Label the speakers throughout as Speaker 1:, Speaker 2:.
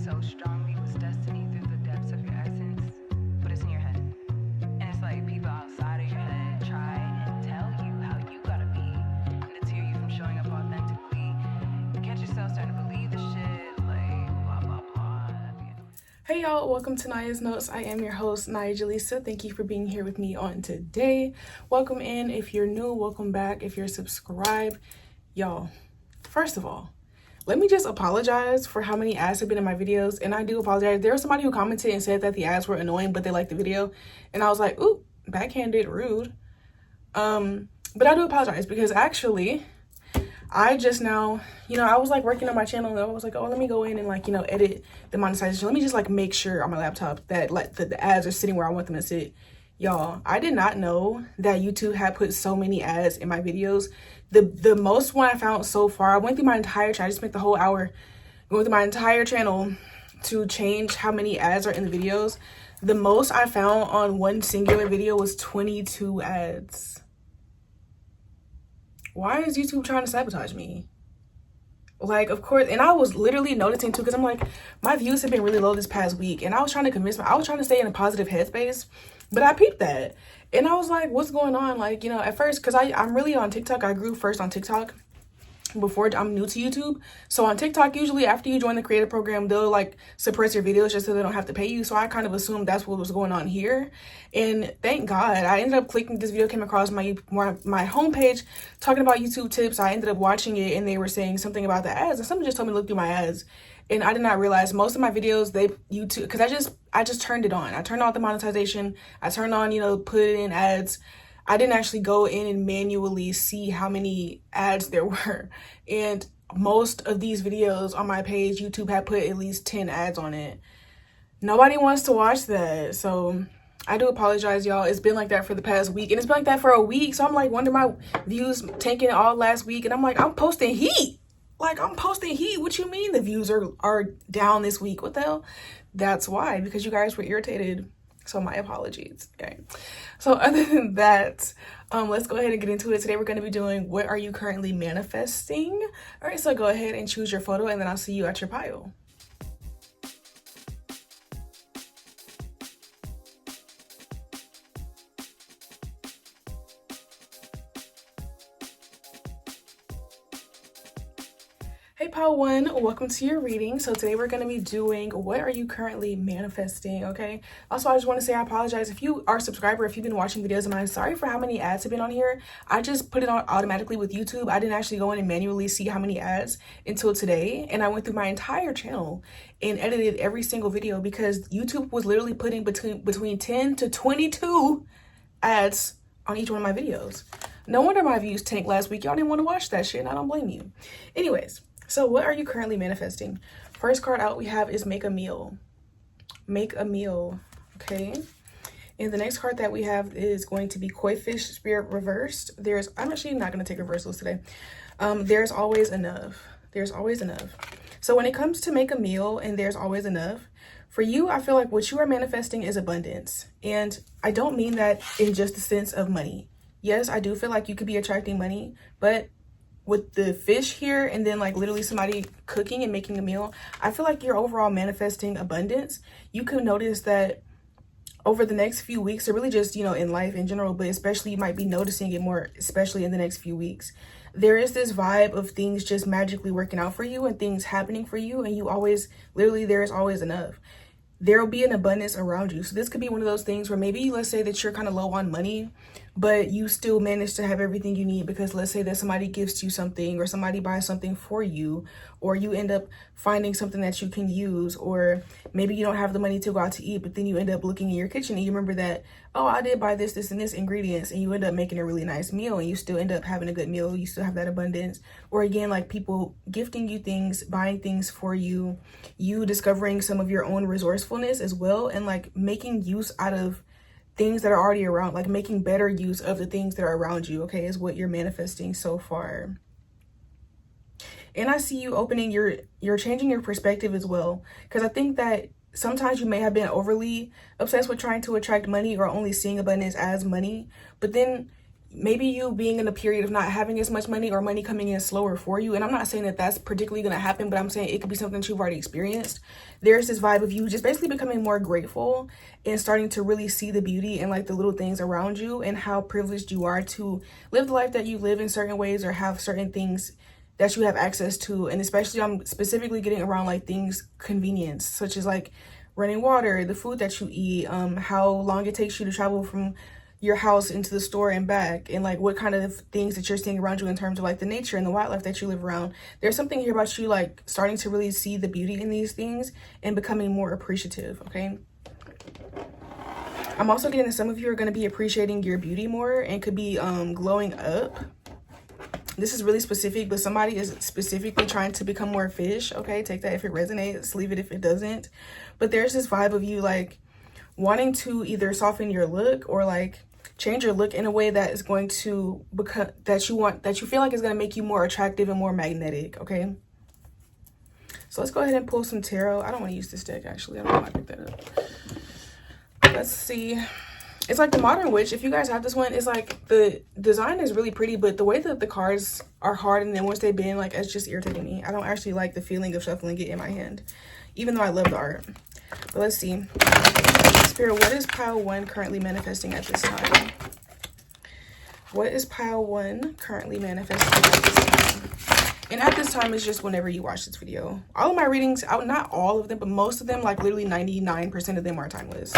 Speaker 1: so strongly with destiny through the depths of your essence, but it's in your head. And it's like people outside of your head try and tell you how you gotta be and deter you from showing up authentically. Get yourself starting to believe the shit, like blah blah blah.
Speaker 2: Hey y'all, welcome to Naya's Notes. I am your host, AniyahJelisa. Thank you for being here with me on today. Welcome in if you're new, welcome back if you're subscribed. Y'all, first of all, let me just apologize for how many ads have been in my videos, and I do apologize. There was somebody who commented and said that the ads were annoying, but they liked the video, and I was like, ooh, backhanded, rude. But I do apologize because actually, I just now, I was like working on my channel and I was like, oh, let me go in and like, edit the monetization. Let me just like make sure on my laptop that like the ads are sitting where I want them to sit. Y'all, I did not know that YouTube had put so many ads in my videos. The most one I found so far, I went through my entire channel. I just spent the whole hour going through my entire channel to change how many ads are in the videos. The most I found on one singular video was 22 ads. Why is YouTube trying to sabotage me? Like, of course, and I was literally noticing too, because I'm like, my views have been really low this past week, and I was trying to I was trying to stay in a positive headspace, but I peeped that, and I was like, what's going on? Like, at first, because I'm really on TikTok. I grew first on TikTok before I'm new to YouTube. So on TikTok, usually after you join the creator program, they'll like suppress your videos just so they don't have to pay you. So I kind of assumed that's what was going on here. And thank God, I ended up clicking this video, came across my homepage talking about YouTube tips. I ended up watching it and they were saying something about the ads, and someone just told me to look through my ads. And I did not realize most of my videos, YouTube, because I just turned it on. I turned on the monetization. I turned on, put in ads. I didn't actually go in and manually see how many ads there were. And most of these videos on my page, YouTube had put at least 10 ads on it. Nobody wants to watch that. So I do apologize, y'all. It's been like that for the past week. And it's been like that for a week. So I'm like, wonder my views tanking all last week. And I'm like, I'm posting heat. Like, I'm posting heat. What you mean the views are down this week? What the hell? That's why, because you guys were irritated. So my apologies. Okay. So other than that, let's go ahead and get into it. Today we're going to be doing what are you currently manifesting? All right, so go ahead and choose your photo and then I'll see you at your pile. Hey pile one, welcome to your reading. So today we're going to be doing what are you currently manifesting, okay? Also, I just want to say I apologize if you are a subscriber, if you've been watching videos of mine. Sorry for how many ads have been on here. I just put it on automatically with YouTube. I didn't actually go in and manually see how many ads until today, and I went through my entire channel and edited every single video because YouTube was literally putting between 10 to 22 ads on each one of my videos. No wonder my views tanked last week. Y'all didn't want to watch that shit, and I don't blame you. Anyways, so what are you currently manifesting? First card out we have is make a meal. Make a meal, okay? And the next card that we have is going to be Koi Fish Spirit reversed. I'm actually not going to take reversals today. There's always enough. There's always enough. So when it comes to make a meal and there's always enough, for you, I feel like what you are manifesting is abundance. And I don't mean that in just the sense of money. Yes, I do feel like you could be attracting money, but with the fish here and then like literally somebody cooking and making a meal, I feel like you're overall manifesting abundance. You could notice that over the next few weeks, or really just, in life in general, but especially you might be noticing it more, especially in the next few weeks. There is this vibe of things just magically working out for you and things happening for you. And you always, literally, there is always enough. There will be an abundance around you. So this could be one of those things where maybe let's say that you're kind of low on money, but you still manage to have everything you need because let's say that somebody gives you something or somebody buys something for you, or you end up finding something that you can use, or maybe you don't have the money to go out to eat, but then you end up looking in your kitchen and you remember that, oh, I did buy this, and this ingredients, and you end up making a really nice meal and you still end up having a good meal. You still have that abundance. Or again, like people gifting you things, buying things for you, you discovering some of your own resourcefulness as well, and like making use out of things that are already around, like making better use of the things that are around you, okay, is what you're manifesting so far. And I see you opening you're changing your perspective as well, because I think that sometimes you may have been overly obsessed with trying to attract money or only seeing abundance as money, but then maybe you being in a period of not having as much money or money coming in slower for you. And I'm not saying that that's particularly going to happen, but I'm saying it could be something that you've already experienced. There's this vibe of you just basically becoming more grateful and starting to really see the beauty in like the little things around you and how privileged you are to live the life that you live in certain ways or have certain things that you have access to. And especially I'm specifically getting around like things convenience, such as like running water, the food that you eat, how long it takes you to travel from your house into the store and back, and like what kind of things that you're seeing around you in terms of like the nature and the wildlife that you live around. There's something here about you like starting to really see the beauty in these things and becoming more appreciative. Okay, I'm also getting that some of you are going to be appreciating your beauty more and could be glowing up. This is really specific, but somebody is specifically trying to become more fish. Okay, take that if it resonates, leave it if it doesn't. But there's this vibe of you like wanting to either soften your look or like change your look in a way that is going to become that you feel like is going to make you more attractive and more magnetic. Okay, so let's go ahead and pull some tarot. I don't want to use this deck actually. I don't know why I picked that up. Let's see. It's like the Modern Witch. If you guys have this one, it's like the design is really pretty, but the way that the cards are hard and then once they bend, like it's just irritating me. I don't actually like the feeling of shuffling it in my hand, even though I love the art. But let's see. Spirit, what is pile 1 currently manifesting at this time? What is pile 1 currently manifesting at this time? And at this time is just whenever you watch this video. All of my readings, not all of them, but most of them, like literally 99% of them are timeless.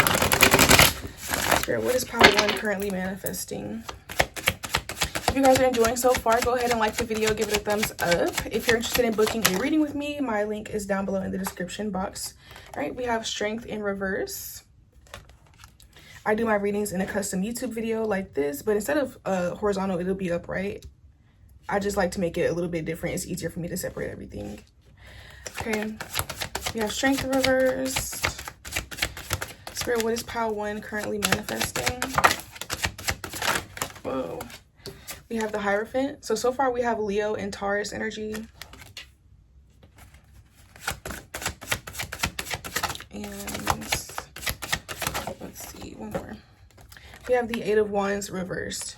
Speaker 2: Spirit, what is pile 1 currently manifesting? If you guys are enjoying so far, go ahead and like the video, give it a thumbs up. If you're interested in booking a reading with me, my link is down below in the description box. All right, we have Strength in reverse. I do my readings in a custom YouTube video like this, but instead of horizontal, it'll be upright. I just like to make it a little bit different. It's easier for me to separate everything. Okay, we have Strength in reverse. Spirit, what is pile 1 currently manifesting? Whoa. We have the Hierophant. So far we have Leo and Taurus energy. And let's see, one more. We have the 8 of Wands reversed.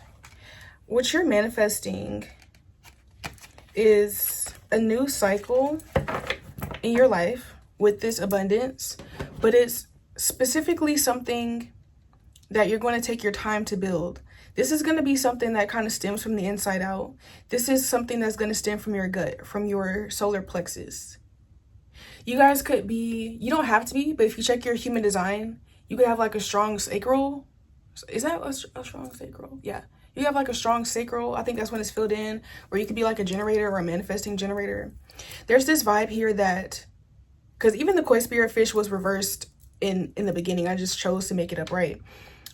Speaker 2: What you're manifesting is a new cycle in your life with this abundance, but it's specifically something that you're going to take your time to build. This is going to be something that kind of stems from the inside out. This is something that's going to stem from your gut, from your solar plexus. You guys could be, you don't have to be, but if you check your human design, you could have like a strong sacral. Is that a strong sacral? Yeah. You have like a strong sacral. I think that's when it's filled in. Or you could be like a generator or a manifesting generator. There's this vibe here that, because even the koi spirit fish was reversed in the beginning. I just chose to make it upright.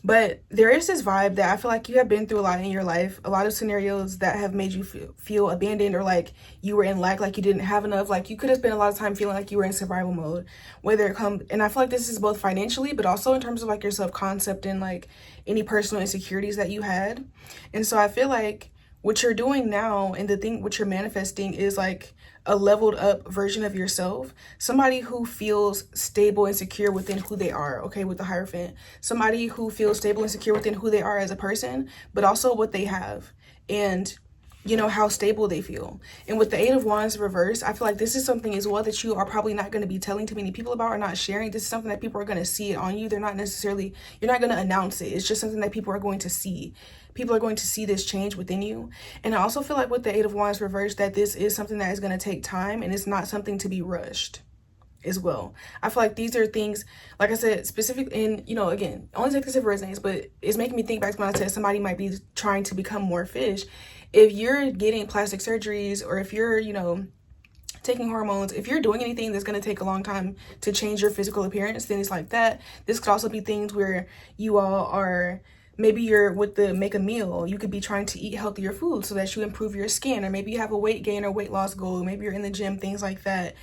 Speaker 2: But there is this vibe that I feel like you have been through a lot in your life, a lot of scenarios that have made you feel abandoned or like you were in lack, like you didn't have enough, like you could have spent a lot of time feeling like you were in survival mode, whether it comes, and I feel like this is both financially, but also in terms of like your self-concept and like any personal insecurities that you had. And so I feel like what you're doing now and the thing, what you're manifesting is like a leveled up version of yourself, somebody who feels stable and secure within who they are. Okay, with the Hierophant, somebody who feels stable and secure within who they are as a person, but also what they have and you know how stable they feel. And with the 8 of Wands reversed, I feel like this is something as well that you are probably not going to be telling too many people about or not sharing. This is something that people are going to see it on you. They're not necessarily, you're not going to announce it. It's just something that people are going to see. People are going to see this change within you. And I also feel like with the 8 of Wands reversed that this is something that is going to take time and it's not something to be rushed as well. I feel like these are things, like I said, specific, and you know, again, only take this if it resonates, but it's making me think back to when I said somebody might be trying to become more fish. If you're getting plastic surgeries or if you're, you know, taking hormones, if you're doing anything that's going to take a long time to change your physical appearance, then it's like that. This could also be things where you all are, maybe you're with the make a meal, you could be trying to eat healthier food so that you improve your skin, or maybe you have a weight gain or weight loss goal, maybe you're in the gym, things like that.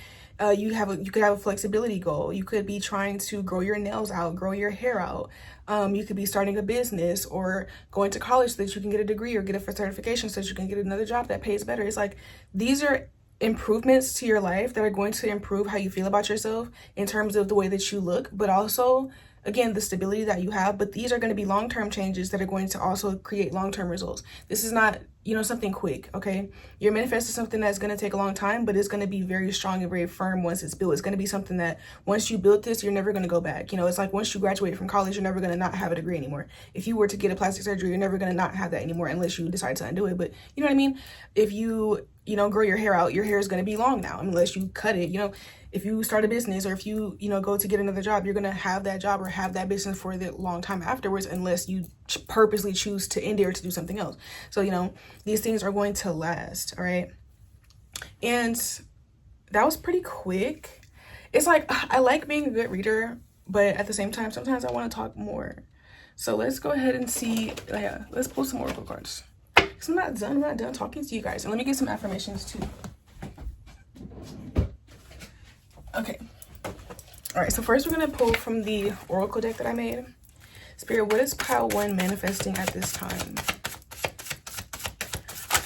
Speaker 2: You could have a flexibility goal. You could be trying to grow your nails out, grow your hair out. You could be starting a business or going to college so that you can get a degree or get a certification so that you can get another job that pays better. It's like these are improvements to your life that are going to improve how you feel about yourself in terms of the way that you look, but also again, the stability that you have, but these are going to be long-term changes that are going to also create long-term results. This is not, you know, something quick, okay? You're manifesting something that's going to take a long time, but it's going to be very strong and very firm once it's built. It's going to be something that once you build this, you're never going to go back. You know, it's like once you graduate from college, you're never going to not have a degree anymore. If you were to get a plastic surgery, you're never going to not have that anymore unless you decide to undo it. But you know what I mean? If you know, grow your hair out, your hair is going to be long now unless you cut it. You know, if you start a business or if you know, go to get another job, you're going to have that job or have that business for the long time afterwards unless you purposely choose to end it or to do something else. So, you know, these things are going to last, all right? And that was pretty quick. It's like, I like being a good reader, but at the same time, sometimes I want to talk more. So let's go ahead and see, yeah, let's pull some oracle cards. Because I'm not done talking to you guys. And let me get some affirmations too. Okay. All right, so first we're going to pull from the oracle deck that I made. Spirit, what is pile 1 manifesting at this time?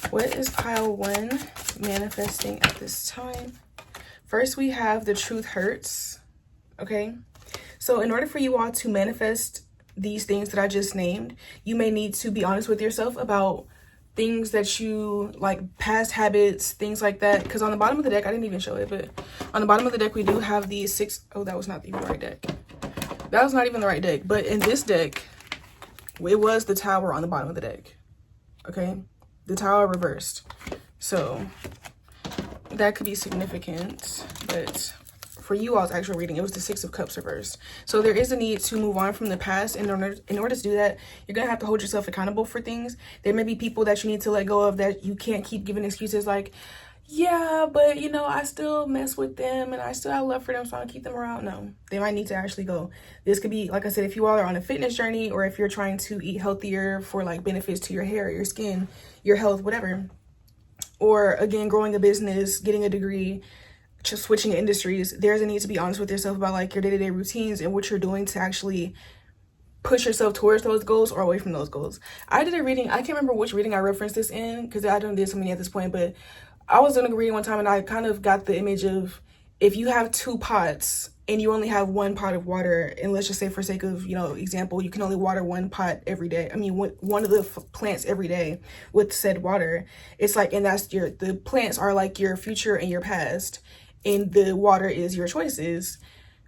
Speaker 2: What is pile 1 manifesting at this time? First, we have the truth hurts, okay? So in order for you all to manifest these things that I just named, you may need to be honest with yourself about things that you like, past habits, things like that. Because on the bottom of the deck, I didn't even show it, but on the bottom of the deck, we do have the 6. Oh, that was not even the right deck. That was not even the right deck. But in this deck, it was the Tower on the bottom of the deck, okay? The Tower reversed. So that could be significant, but for you all's actual reading, it was the 6 of Cups reversed. So there is a need to move on from the past. And in order to do that, you're going to have to hold yourself accountable for things. There may be people that you need to let go of, that you can't keep giving excuses like, yeah, but you know, I still mess with them and I still have love for them, so I'll keep them around. No, they might need to actually go. This could be, like I said, if you all are on a fitness journey, or if you're trying to eat healthier for like benefits to your hair, your skin, your health, whatever. Or again, growing a business, getting a degree, just switching industries, there's a need to be honest with yourself about like your day-to-day routines and what you're doing to actually push yourself towards those goals or away from those goals. I did a reading, I can't remember which reading I referenced this in because I don't did so many at this point, but I was doing a reading one time and I kind of got the image of, if you have 2 pots and you only have 1 pot of water, and let's just say for sake of, you know, example, you can only water 1 pot every day. I mean, one of the plants every day with said water. It's like, and that's the plants are like your future and your past, and the water is your choices.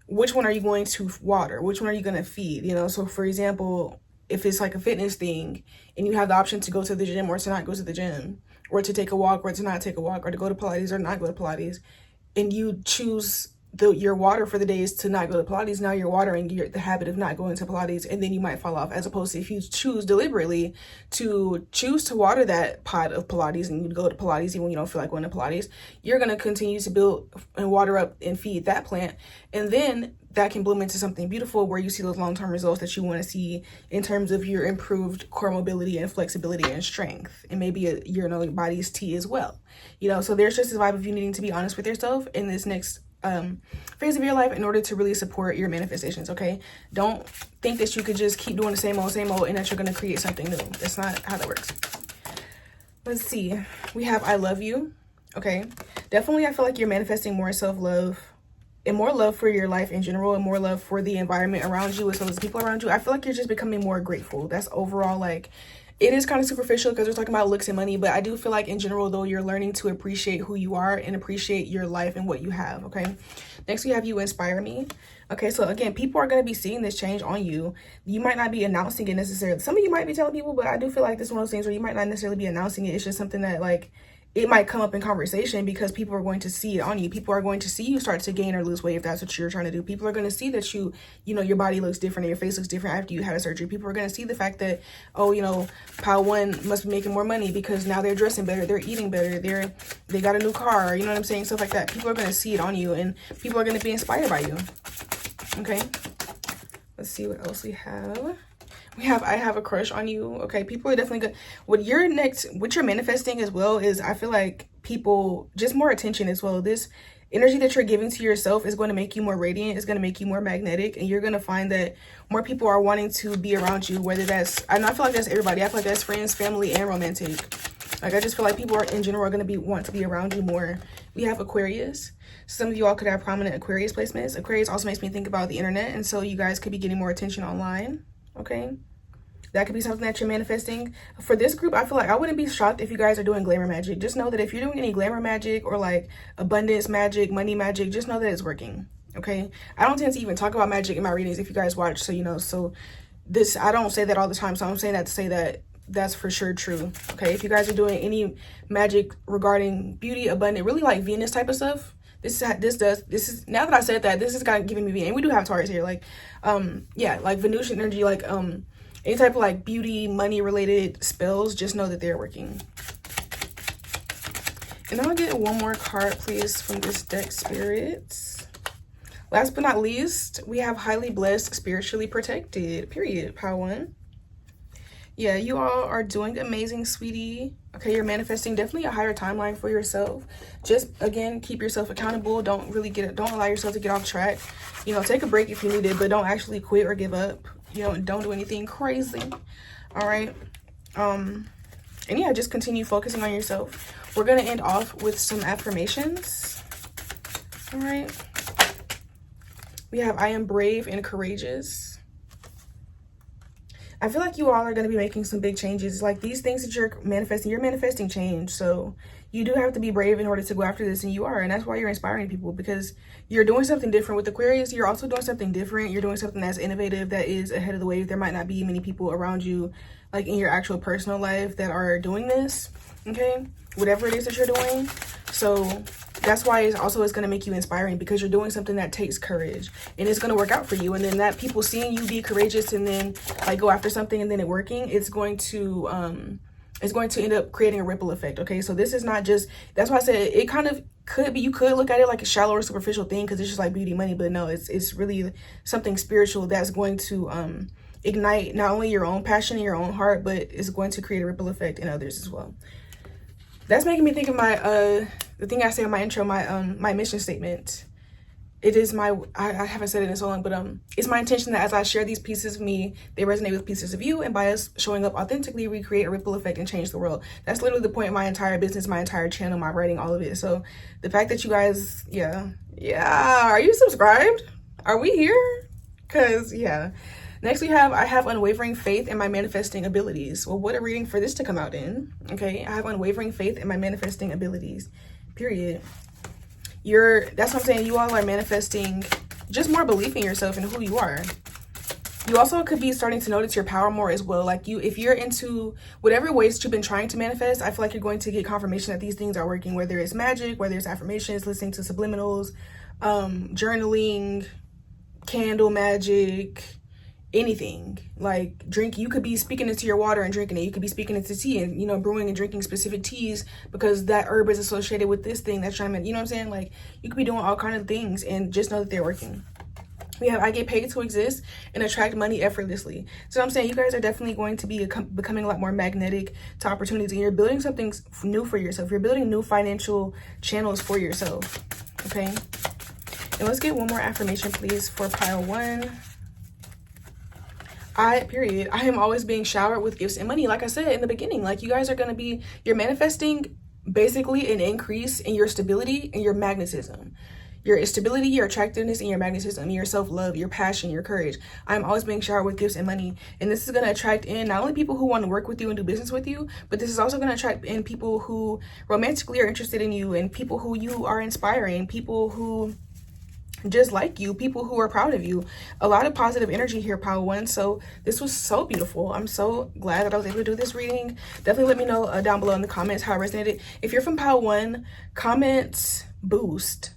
Speaker 2: Which one are you going to water? Which one are you going to feed? You know, so for example, if it's like a fitness thing and you have the option to go to the gym or to not go to the gym, or to take a walk or to not take a walk, or to go to Pilates or not go to Pilates, and you choose your water for the day is to not go to Pilates, now you're watering the habit of not going to Pilates, and then you might fall off. As opposed to if you choose deliberately to water that pot of Pilates and you go to Pilates even when you don't feel like going to Pilates, you're going to continue to build and water up and feed that plant, and then that can bloom into something beautiful where you see those long-term results that you want to see in terms of your improved core mobility and flexibility and strength, and maybe your body's T as well. You know, so there's just a vibe of you needing to be honest with yourself in this next phase of your life in order to really support your manifestations, okay? Don't think that you could just keep doing the same old and that you're going to create something new. That's not how that works. Let's see. We have I love you, okay? Definitely, I feel like you're manifesting more self-love and more love for your life in general, and more love for the environment around you as well as the people around you. I feel like you're just becoming more grateful. That's overall, like, it is kind of superficial because we're talking about looks and money, but I do feel like in general, though, you're learning to appreciate who you are and appreciate your life and what you have, okay? Next, we have you inspire me. Okay, so again, people are going to be seeing this change on you. You might not be announcing it necessarily. Some of you might be telling people, but I do feel like this is one of those things where you might not necessarily be announcing it. It's just something that, like, it might come up in conversation because people are going to see it on you. People are going to see you start to gain or lose weight if that's what you're trying to do. People are going to see that you know, your body looks different and your face looks different after you had a surgery. People are going to see the fact that, oh, you know, pile 1 must be making more money because now they're dressing better, they're eating better, they got a new car, you know what I'm saying? Stuff like that. People are going to see it on you, and people are going to be inspired by you. Okay, let's see what else we have. We have I have a crush on you. Okay, people are definitely good. What you're manifesting as well is, I feel like people, just more attention as well. This energy that you're giving to yourself is going to make you more radiant, is going to make you more magnetic, and you're going to find that more people are wanting to be around you, whether that's, and I feel like that's everybody. I feel like that's friends, family, and romantic. Like, I just feel like people are in general are going to want to be around you more. We have Aquarius. Some of you all could have prominent Aquarius placements. Aquarius also makes me think about the internet, and so you guys could be getting more attention online, okay? That could be something that you're manifesting. For this group, I feel like I wouldn't be shocked if you guys are doing glamour magic. Just know that if you're doing any glamour magic or like abundance magic, money magic, just know that it's working, okay? I don't tend to even talk about magic in my readings if you guys watch, so you know. So this, I don't say that all the time, so I'm saying that to say that that's for sure true, okay? If you guys are doing any magic regarding beauty, abundant, really like Venus type of stuff, this is now that I said that, this is kind of giving me Venus. And we do have Taurus here, like yeah, like Venusian energy, like any type of like beauty, money related spells, just know that they're working. And I'll get one more card, please, from this deck, spirits. Last but not least, we have highly blessed, spiritually protected, period, pile 1. Yeah, you all are doing amazing, sweetie. Okay, you're manifesting definitely a higher timeline for yourself. Just, again, keep yourself accountable. Don't allow yourself to get off track. You know, take a break if you need it, but don't actually quit or give up. You know, don't do anything crazy. All right. And yeah, just continue focusing on yourself. We're going to end off with some affirmations. All right. We have, I am brave and courageous. I feel like you all are going to be making some big changes. Like, these things that you're manifesting change. So you do have to be brave in order to go after this, and you are. And that's why you're inspiring people, because you're doing something different. With Aquarius, you're also doing something different. You're doing something that's innovative, that is ahead of the wave. There might not be many people around you, like in your actual personal life, that are doing this, okay? Whatever it is that you're doing. So that's why it's going to make you inspiring, because you're doing something that takes courage, and it's going to work out for you. And then that people seeing you be courageous and then like go after something and then it working, it's going to end up creating a ripple effect. Okay, so this is not just, that's why I said it kind of could be, you could look at it like a shallow or superficial thing because it's just like beauty, money, but no, it's really something spiritual that's going to ignite not only your own passion in your own heart, but it's going to create a ripple effect in others as well. That's making me think of my the thing I say in my intro, my mission statement. It is my, I haven't said it in so long, but it's my intention that as I share these pieces of me, they resonate with pieces of you, and by us showing up authentically, we create a ripple effect and change the world. That's literally the point of my entire business, my entire channel, my writing, all of it. So the fact that you guys, yeah, are you subscribed? Are we here? Because yeah. Next we have, I have unwavering faith in my manifesting abilities. Well, what a reading for this to come out in. Okay, I have unwavering faith in my manifesting abilities, period. That's what I'm saying, you all are manifesting just more belief in yourself and who you are. You also could be starting to notice your power more as well. Like, if you're into whatever ways that you've been trying to manifest, I feel like you're going to get confirmation that these things are working, whether it's magic, whether it's affirmations, listening to subliminals, journaling, candle magic, anything. Like, drink, you could be speaking into your water and drinking it. You could be speaking into tea and, you know, brewing and drinking specific teas because that herb is associated with this thing that's trying to, you know what I'm saying? Like, you could be doing all kinds of things and just know that they're working. We have, I get paid to exist and attract money effortlessly. So I'm saying you guys are definitely going to be becoming a lot more magnetic to opportunities, and you're building something new for yourself. You're building new financial channels for yourself, okay? And let's get one more affirmation, please, for pile 1. I am always being showered with gifts and money. Like I said in the beginning, like, you guys are going to be, you're manifesting basically an increase in your stability and your magnetism. Your stability, your attractiveness, and your magnetism, your self-love, your passion, your courage. I'm always being showered with gifts and money. And this is going to attract in not only people who want to work with you and do business with you, but this is also going to attract in people who romantically are interested in you, and people who you are inspiring, people who just like you, people who are proud of you. A lot of positive energy here, pile 1. So this was so beautiful. I'm so glad that I was able to do this reading. Definitely let me know down below in the comments how it resonated. If you're from pile 1, comment boost.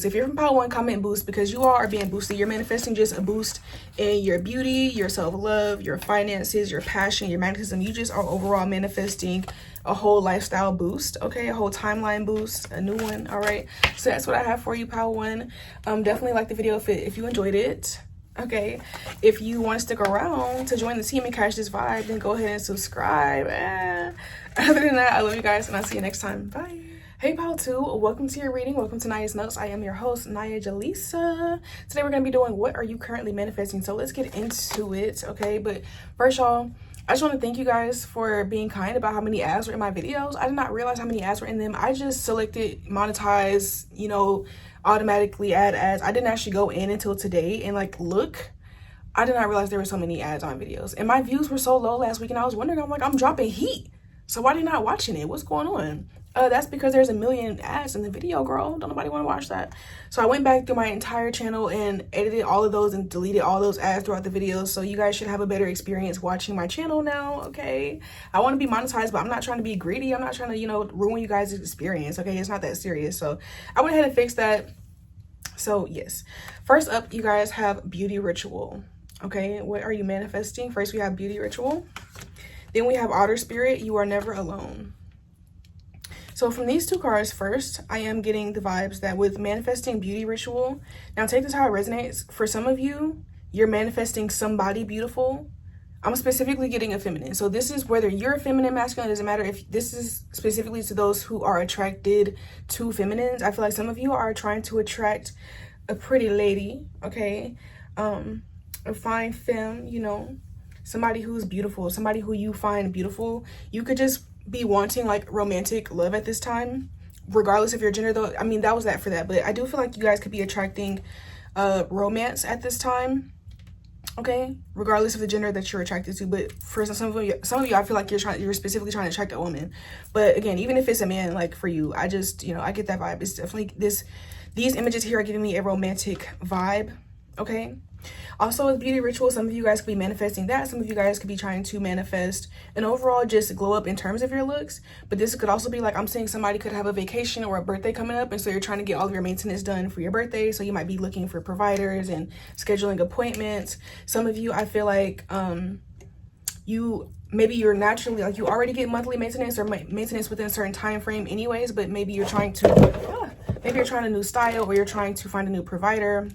Speaker 2: If you're from pile 1, comment boost, because you all are being boosted. You're manifesting just a boost in your beauty, your self-love, your finances, your passion, your magnetism. You just are overall manifesting a whole lifestyle boost, okay? A whole timeline boost, a new one. All right, so that's what I have for you, pile 1. Definitely like the video if you enjoyed it, okay? If you want to stick around to join the team and catch this vibe, then go ahead and subscribe. Other than that, I love you guys, and I'll see you next time. Bye. Hey, pile 2, welcome to your reading. Welcome to Naya's Notes. I am your host, AniyahJelisa. Today we're going to be doing what are you currently manifesting. So let's get into it, okay? But first, y'all, I just want to thank you guys for being kind about how many ads were in my videos. I did not realize how many ads were in them. I just selected monetize, you know, automatically add ads. I didn't actually go in until today and like look. I did not realize there were so many ads on videos. And my views were so low last week, and I was wondering, I'm like, I'm dropping heat. So why are they not watching it? What's going on? That's because there's a million ads in the video, girl. Don't nobody want to watch that. So I went back through my entire channel and edited all of those and deleted all those ads throughout the videos. So you guys should have a better experience watching my channel now, okay? I want to be monetized, but I'm not trying to be greedy. I'm not trying to, you know, ruin you guys' experience, okay? It's not that serious. So I went ahead and fixed that. So yes. First up, you guys have beauty ritual. Okay, what are you manifesting? First, we have beauty ritual. Then we have otter spirit. You are never alone. So from these two cards, first, I am getting the vibes that with manifesting beauty ritual. Now take this how it resonates. For some of you, you're manifesting somebody beautiful. I'm specifically getting a feminine. So this is whether you're a feminine, masculine, it doesn't matter. If this is specifically to those who are attracted to feminines. I feel like some of you are trying to attract a pretty lady, okay? A fine femme, you know, somebody who's beautiful, somebody who you find beautiful. You could just be wanting like romantic love at this time, regardless of your gender though. I mean, that was that for that, but I do feel like you guys could be attracting romance at this time, okay, regardless of the gender that you're attracted to. But for some of you, I feel like you're specifically trying to attract a woman. But again, even if it's a man, like for you, I just, you know, I get that vibe. It's definitely these images here are giving me a romantic vibe, okay? Also with beauty ritual, some of you guys could be manifesting that. Some of you guys could be trying to manifest an overall just glow up in terms of your looks. But this could also be like, I'm saying somebody could have a vacation or a birthday coming up, and so you're trying to get all of your maintenance done for your birthday. So you might be looking for providers and scheduling appointments. Some of you, I feel like you're naturally, like, you already get monthly maintenance or maintenance within a certain time frame anyways, but maybe you're trying a new style, or you're trying to find a new provider.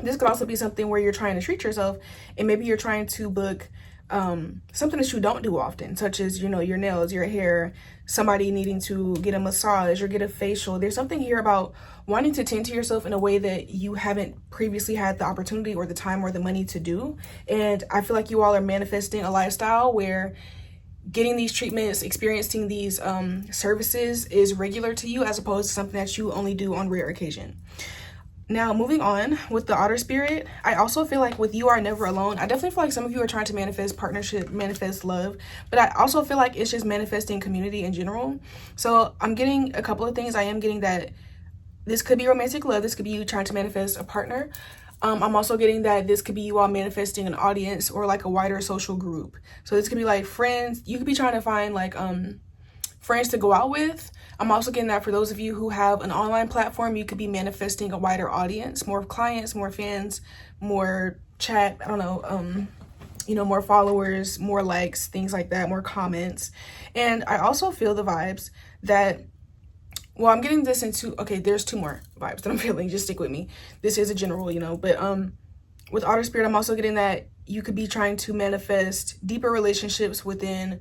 Speaker 2: This could also be something where you're trying to treat yourself, and maybe you're trying to book something that you don't do often, such as, you know, your nails, your hair, somebody needing to get a massage or get a facial. There's something here about wanting to tend to yourself in a way that you haven't previously had the opportunity or the time or the money to do. And I feel like you all are manifesting a lifestyle where getting these treatments, experiencing these services is regular to you, as opposed to something that you only do on rare occasion. Now, moving on with the otter spirit, I also feel like with you are never alone. I definitely feel like some of you are trying to manifest partnership, manifest love, but I also feel like it's just manifesting community in general. So I'm getting a couple of things. I am getting that this could be romantic love. This could be you trying to manifest a partner. I'm also getting that this could be you all manifesting an audience or like a wider social group. So this could be like friends. You could be trying to find like friends to go out with. I'm also getting that for those of you who have an online platform, you could be manifesting a wider audience, more clients, more fans, more chat, I don't know, you know, more followers, more likes, things like that, more comments. And I also feel the vibes that, well, I'm getting this into, okay, there's two more vibes that I'm feeling, just stick with me. This is a general, you know, but with otter spirit, I'm also getting that you could be trying to manifest deeper relationships within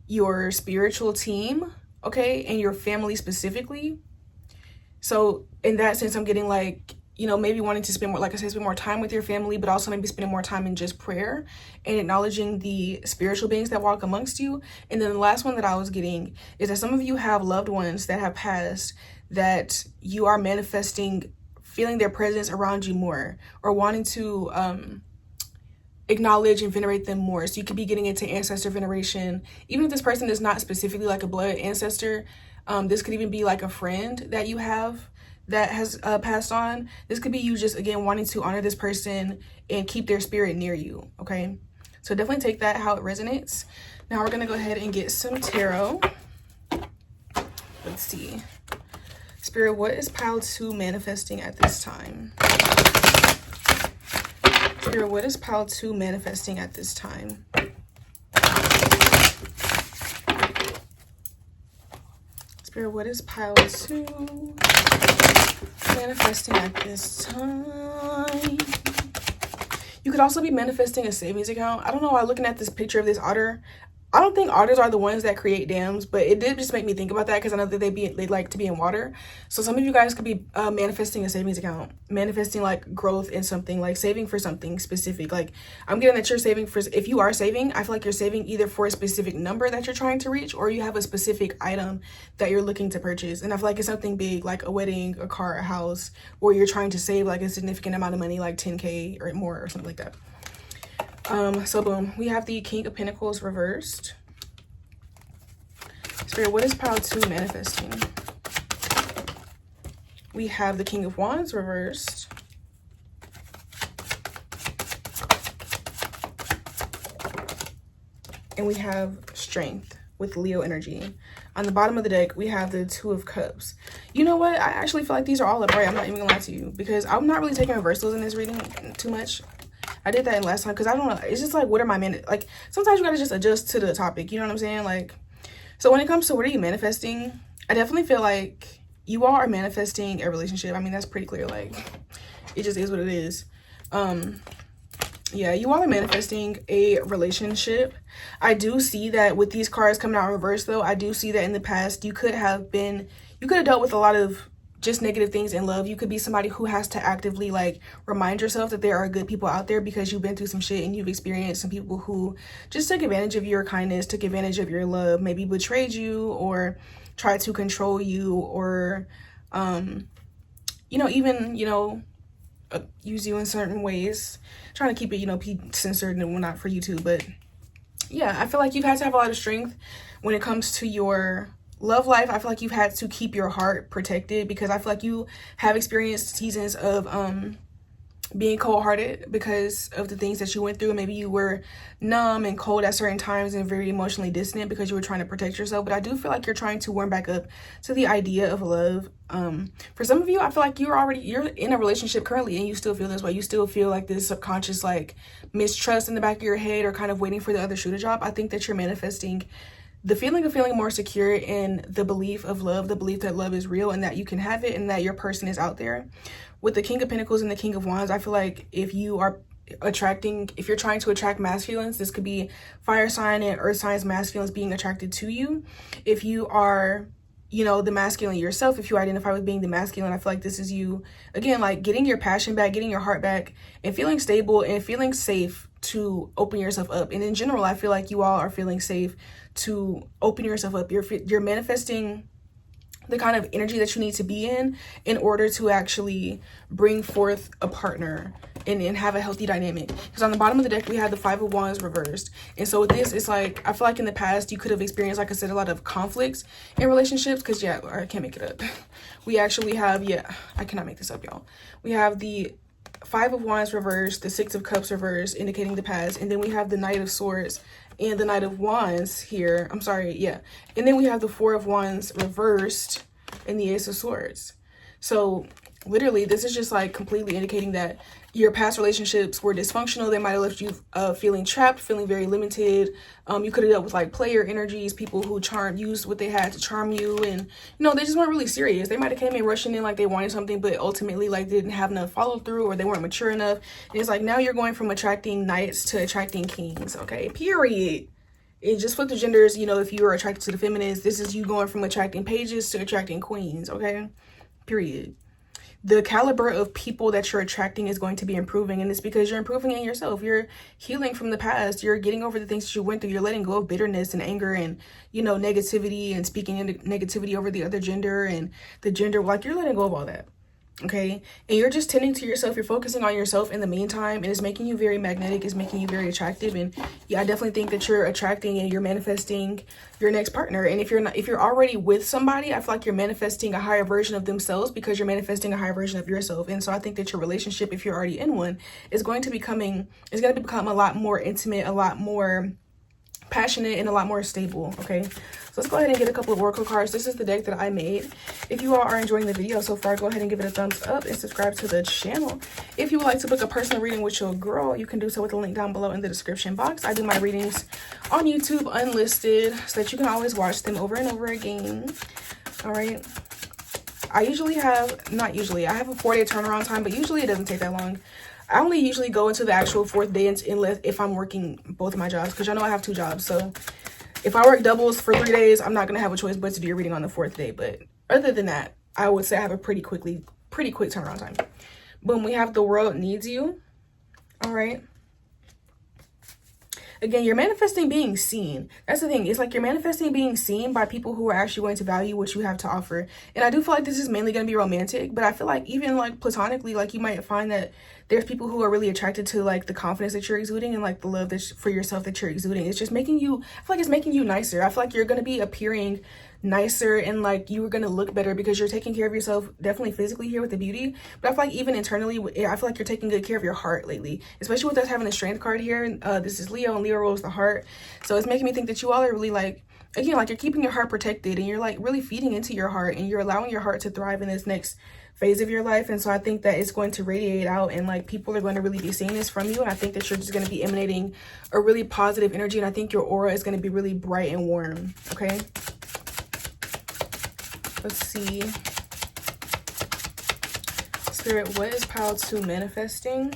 Speaker 2: your spiritual team, okay, and your family specifically. So in that sense, I'm getting like, you know, maybe wanting to spend more, like I said, spend more time with your family, but also maybe spending more time in just prayer and acknowledging the spiritual beings that walk amongst you. And then the last one that I was getting is that some of you have loved ones that have passed that you are manifesting, feeling their presence around you more, or wanting to acknowledge and venerate them more. So you could be getting into ancestor veneration. Even if this person is not specifically like a blood ancestor, this could even be like a friend that you have that has passed on. This could be you just, again, wanting to honor this person and keep their spirit near you, okay? So definitely take that how it resonates. Now we're gonna go ahead and get some tarot. Let's see. Spirit, what is pile 2 manifesting at this time? Spirit, what is pile 2 manifesting at this time? Spirit, what is pile 2 manifesting at this time? You could also be manifesting a savings account. I don't know why looking at this picture of this otter, I don't think otters are the ones that create dams, but it did just make me think about that because I know that they like to be in water. So some of you guys could be manifesting a savings account, manifesting like growth in something, like saving for something specific. Like I'm getting that you're saving for, if you are saving, I feel like you're saving either for a specific number that you're trying to reach, or you have a specific item that you're looking to purchase. And I feel like it's something big, like a wedding, a car, a house, or you're trying to save like a significant amount of money, like 10K or more or something like that. So boom, we have the King of Pentacles reversed. Spirit, what is pile 2 manifesting? We have the King of Wands reversed. And we have Strength with Leo energy. On the bottom of the deck, we have the Two of Cups. You know what? I actually feel like these are all up right. I'm not even gonna lie to you, because I'm not really taking reversals in this reading too much. I did that in last time because I don't know. It's just like, what are my like, sometimes you gotta just adjust to the topic. You know what I'm saying? Like, so when it comes to what are you manifesting, I definitely feel like you all are manifesting a relationship. I mean, that's pretty clear. Like, it just is what it is. Yeah, you all are manifesting a relationship. I do see that with these cards coming out in reverse, though. I do see that in the past you could have dealt with a lot of just negative things in love. You could be somebody who has to actively like remind yourself that there are good people out there, because you've been through some shit and you've experienced some people who just took advantage of your kindness, took advantage of your love, maybe betrayed you or tried to control you, or you know, even, you know, use you in certain ways, trying to keep it, you know, censored and whatnot for YouTube. But yeah, I feel like you've had to have a lot of strength when it comes to your love life. I feel like you've had to keep your heart protected, because I feel like you have experienced seasons of being cold-hearted because of the things that you went through. Maybe you were numb and cold at certain times and very emotionally distant because you were trying to protect yourself. But I do feel like you're trying to warm back up to the idea of love. For some of you, I feel like you're in a relationship currently and you still feel this way. You still feel like this subconscious like mistrust in the back of your head, or kind of waiting for the other shoe to drop. I think that you're manifesting the feeling of feeling more secure in the belief of love, the belief that love is real and that you can have it and that your person is out there. With the King of Pentacles and the King of Wands, I feel like if you're trying to attract masculines, this could be fire sign and earth signs masculines being attracted to you. If you are, you know, the masculine yourself, if you identify with being the masculine, I feel like this is you, again, like getting your passion back, getting your heart back, and feeling stable and feeling safe to open yourself up. And in general, I feel like you all are feeling safe to open yourself up. You're manifesting the kind of energy that you need to be in order to actually bring forth a partner and have a healthy dynamic. Because on the bottom of the deck, we have the Five of Wands reversed. And so with this, it's like, I feel like in the past, you could have experienced, like I said, a lot of conflicts in relationships. Because, yeah, I can't make it up. We actually have, yeah, I cannot make this up, y'all. We have the Five of Wands reversed, the Six of Cups reversed, indicating the past. And then we have the Knight of Swords and the Knight of Wands here. I'm sorry, yeah. And then we have the Four of Wands reversed and the Ace of Swords. So literally, this is just like completely indicating that your past relationships were dysfunctional. They might have left you feeling trapped, feeling very limited. You could have dealt with like player energies, people who used what they had to charm you, and you know, they just weren't really serious. They might have came in rushing in like they wanted something, but ultimately like they didn't have enough follow through, or they weren't mature enough. And it's like now you're going from attracting knights to attracting kings. Okay, period. It just flip the genders. You know, if you are attracted to the feminines, this is you going from attracting pages to attracting queens. Okay, period. The caliber of people that you're attracting is going to be improving, and it's because you're improving in yourself. You're healing from the past. You're getting over the things that you went through. You're letting go of bitterness and anger and, you know, negativity and speaking negativity over the other gender and the gender. Like, you're letting go of all that. Okay, and you're just tending to yourself. You're focusing on yourself in the meantime, and it's making you very magnetic. It's making you very attractive. And yeah, I definitely think that you're attracting and you're manifesting your next partner. And if you're already with somebody, I feel like you're manifesting a higher version of themselves, because you're manifesting a higher version of yourself. And so I think that your relationship, if you're already in one, is going to become a lot more intimate, a lot more passionate, and a lot more stable. Okay, so let's go ahead and get a couple of oracle cards. This is the deck that I made. If you all are enjoying the video so far, go ahead and give it a thumbs up and subscribe to the channel. If you would like to book a personal reading with your girl, you can do so with the link down below in the description box. I do my readings on YouTube unlisted, so that you can always watch them over and over again. All right, I have a 4-day turnaround time, but usually it doesn't take that long. I only usually go into the actual 4th day unless if I'm working both of my jobs, because y'all know I have 2 jobs. So if I work doubles for 3 days, I'm not going to have a choice but to do your reading on the 4th day. But other than that, I would say I have a pretty quick turnaround time. Boom, we have the world needs you. All right. Again, you're manifesting being seen. That's the thing. It's like you're manifesting being seen by people who are actually going to value what you have to offer. And I do feel like this is mainly going to be romantic, but I feel like even like platonically, like you might find that there's people who are really attracted to like the confidence that you're exuding and like the love that for yourself that you're exuding. It's just making you, I feel like it's making you nicer. I feel like you're going to be appearing nicer and like you are going to look better because you're taking care of yourself, definitely physically here with the beauty, but I feel like even internally, I feel like you're taking good care of your heart lately, especially with us having a strength card here. This is Leo, and Leo rules the heart, so it's making me think that you all are really like, again, like you're keeping your heart protected and you're like really feeding into your heart and you're allowing your heart to thrive in this next phase of your life. And so I think that it's going to radiate out and like people are going to really be seeing this from you, and I think that you're just going to be emanating a really positive energy, and I think your aura is going to be really bright and warm. Okay, let's see. Spirit, what is power to manifesting?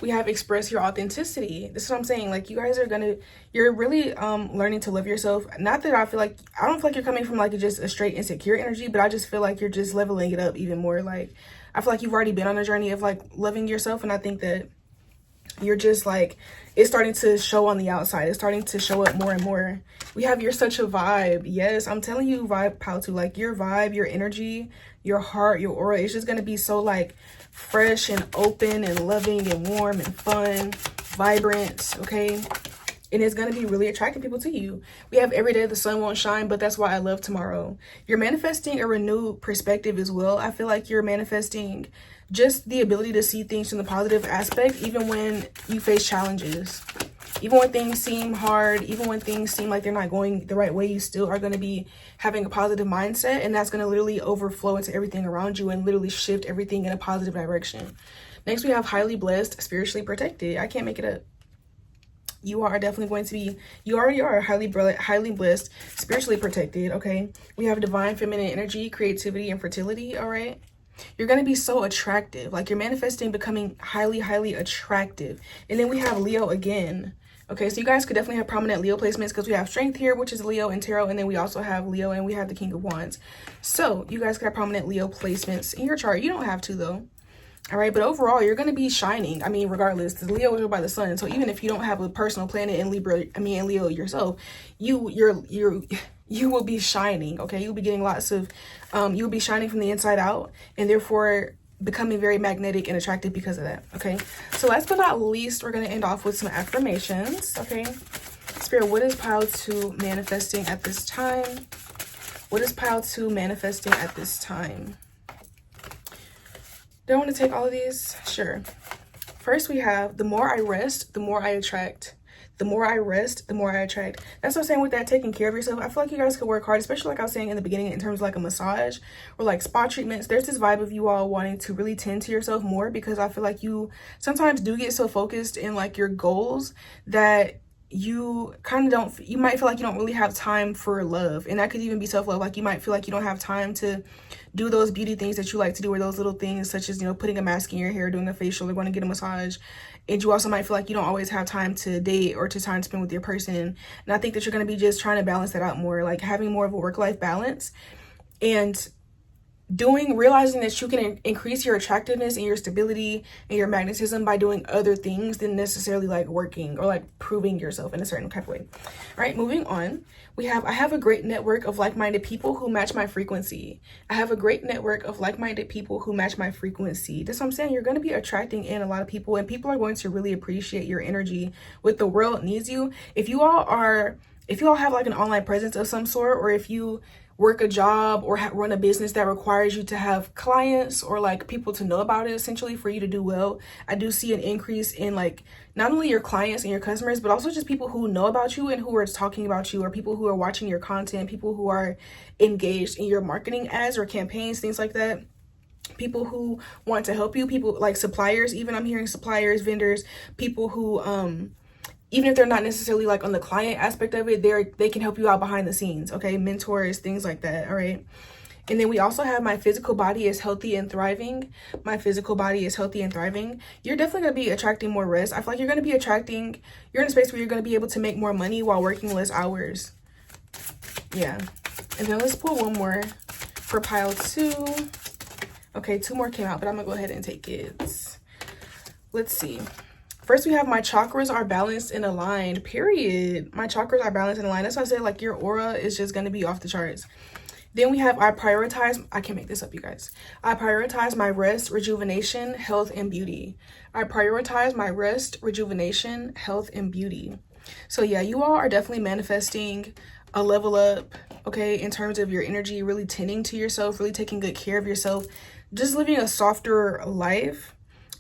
Speaker 2: We have express your authenticity. This is what I'm saying. Like you guys are you're really learning to love yourself. Not that I don't feel like you're coming from like just a straight insecure energy, but I just feel like you're just leveling it up even more. Like I feel like you've already been on a journey of like loving yourself, and I think that you're just like, it's starting to show on the outside. It's starting to show up more and more. We have you're such a vibe. Yes, I'm telling you, vibe, power to like your vibe, your energy, your heart, your aura. It's just going to be so like fresh and open and loving and warm and fun, vibrant. Okay. And it's going to be really attracting people to you. We have every day the sun won't shine, but that's why I love tomorrow. You're manifesting a renewed perspective as well. I feel like you're manifesting just the ability to see things from the positive aspect, even when you face challenges. Even when things seem hard, even when things seem like they're not going the right way, you still are going to be having a positive mindset, and that's going to literally overflow into everything around you and literally shift everything in a positive direction. Next, we have highly blessed, spiritually protected. I can't make it up. You are definitely going to be, you already are highly blessed, spiritually protected. Okay, we have divine feminine energy, creativity, and fertility. All right, you're going to be so attractive. Like you're manifesting becoming highly attractive. And then we have Leo again. Okay, so you guys could definitely have prominent Leo placements because we have strength here, which is Leo and tarot, and then we also have Leo and we have the King of Wands. So you guys could have prominent Leo placements in your chart. You don't have to though. All right, but overall, you're going to be shining. I mean, regardless, the Leo is ruled by the sun. So even if you don't have a personal planet in Libra, in Leo yourself, you will be shining. Okay, you'll be getting lots of, you'll be shining from the inside out, and therefore becoming very magnetic and attractive because of that. Okay, so last but not least, we're going to end off with some affirmations. Okay, Spirit, what is power to manifesting at this time? What is power to manifesting at this time? Do I want to take all of these? Sure. First, we have the more I rest, the more I attract. The more I rest, the more I attract. That's what I'm saying with that taking care of yourself. I feel like you guys could work hard, especially like I was saying in the beginning in terms of like a massage or like spa treatments. There's this vibe of you all wanting to really tend to yourself more, because I feel like you sometimes do get so focused in like your goals that you kind of don't, you might feel like you don't really have time for love. And that could even be self-love. Like you might feel like you don't have time to do those beauty things that you like to do, or those little things such as, you know, putting a mask in your hair, doing a facial, or going to get a massage. And you also might feel like you don't always have time to date or to time to spend with your person. And I think that you're going to be just trying to balance that out more, like having more of a work-life balance and realizing that you can increase your attractiveness and your stability and your magnetism by doing other things than necessarily like working or like proving yourself in a certain type of way. All right, moving on. I have a great network of like-minded people who match my frequency. I have a great network of like-minded people who match my frequency. That's what I'm saying. You're going to be attracting in a lot of people, and people are going to really appreciate your energy. With the world needs you. If you all have like an online presence of some sort, or if you work a job or run a business that requires you to have clients or like people to know about it, essentially for you to do well, I do see an increase in like not only your clients and your customers, but also just people who know about you and who are talking about you, or people who are watching your content, people who are engaged in your marketing ads or campaigns, things like that. People who want to help you, people like suppliers, even I'm hearing suppliers, vendors, people who even if they're not necessarily like on the client aspect of it, they can help you out behind the scenes. Okay, mentors, things like that. All right, And then we also have my physical body is healthy and thriving. My physical body is healthy and thriving. You're definitely going to be attracting more rest. I feel like you're going to be attracting, you're in a space where you're going to be able to make more money while working less hours. Yeah. And then let's pull one more for pile 2. Okay, 2 more came out, but I'm going to go ahead and take it. Let's see. First, we have my chakras are balanced and aligned, period. My chakras are balanced and aligned. That's why I said, like, your aura is just going to be off the charts. Then we have I can't make this up, you guys. I prioritize my rest, rejuvenation, health, and beauty. I prioritize my rest, rejuvenation, health, and beauty. So yeah, you all are definitely manifesting a level up, okay, in terms of your energy, really tending to yourself, really taking good care of yourself, just living a softer life.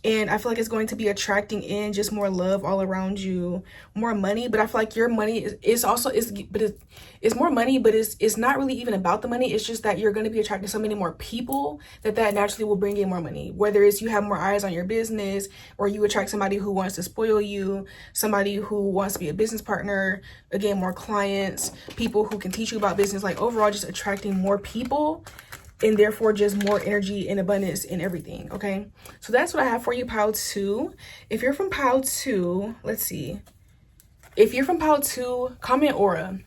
Speaker 2: And I feel like it's going to be attracting in just more love all around you, more money. But I feel like your money is also, it's more money, but it's not really even about the money. It's just that you're going to be attracting so many more people that naturally will bring in more money. Whether it's you have more eyes on your business, or you attract somebody who wants to spoil you, somebody who wants to be a business partner, again, more clients, people who can teach you about business, like overall just attracting more people. And therefore just more energy and abundance in everything, okay? So that's what I have for you, pile 2. If you're from pile 2, let's see. If you're from pile 2, comment aura.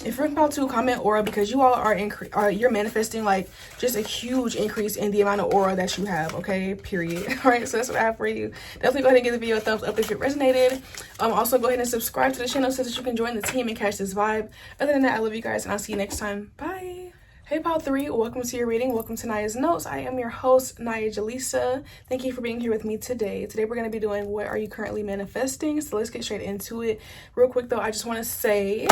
Speaker 2: If you're from pile 2, comment aura, because you all are you're manifesting like just a huge increase in the amount of aura that you have, okay? Period. All right, so that's what I have for you. Definitely go ahead and give the video a thumbs up if it resonated. Also go ahead and subscribe to the channel so that you can join the team and catch this vibe. Other than that, I love you guys, and I'll see you next time. Bye. Hey pile 3, welcome to your reading. Welcome to Naya's Notes. I am your host, AniyahJelisa. Thank you for being here with me today. Today we're going to be doing what are you currently manifesting. So let's get straight into it. Real quick though, I just want to say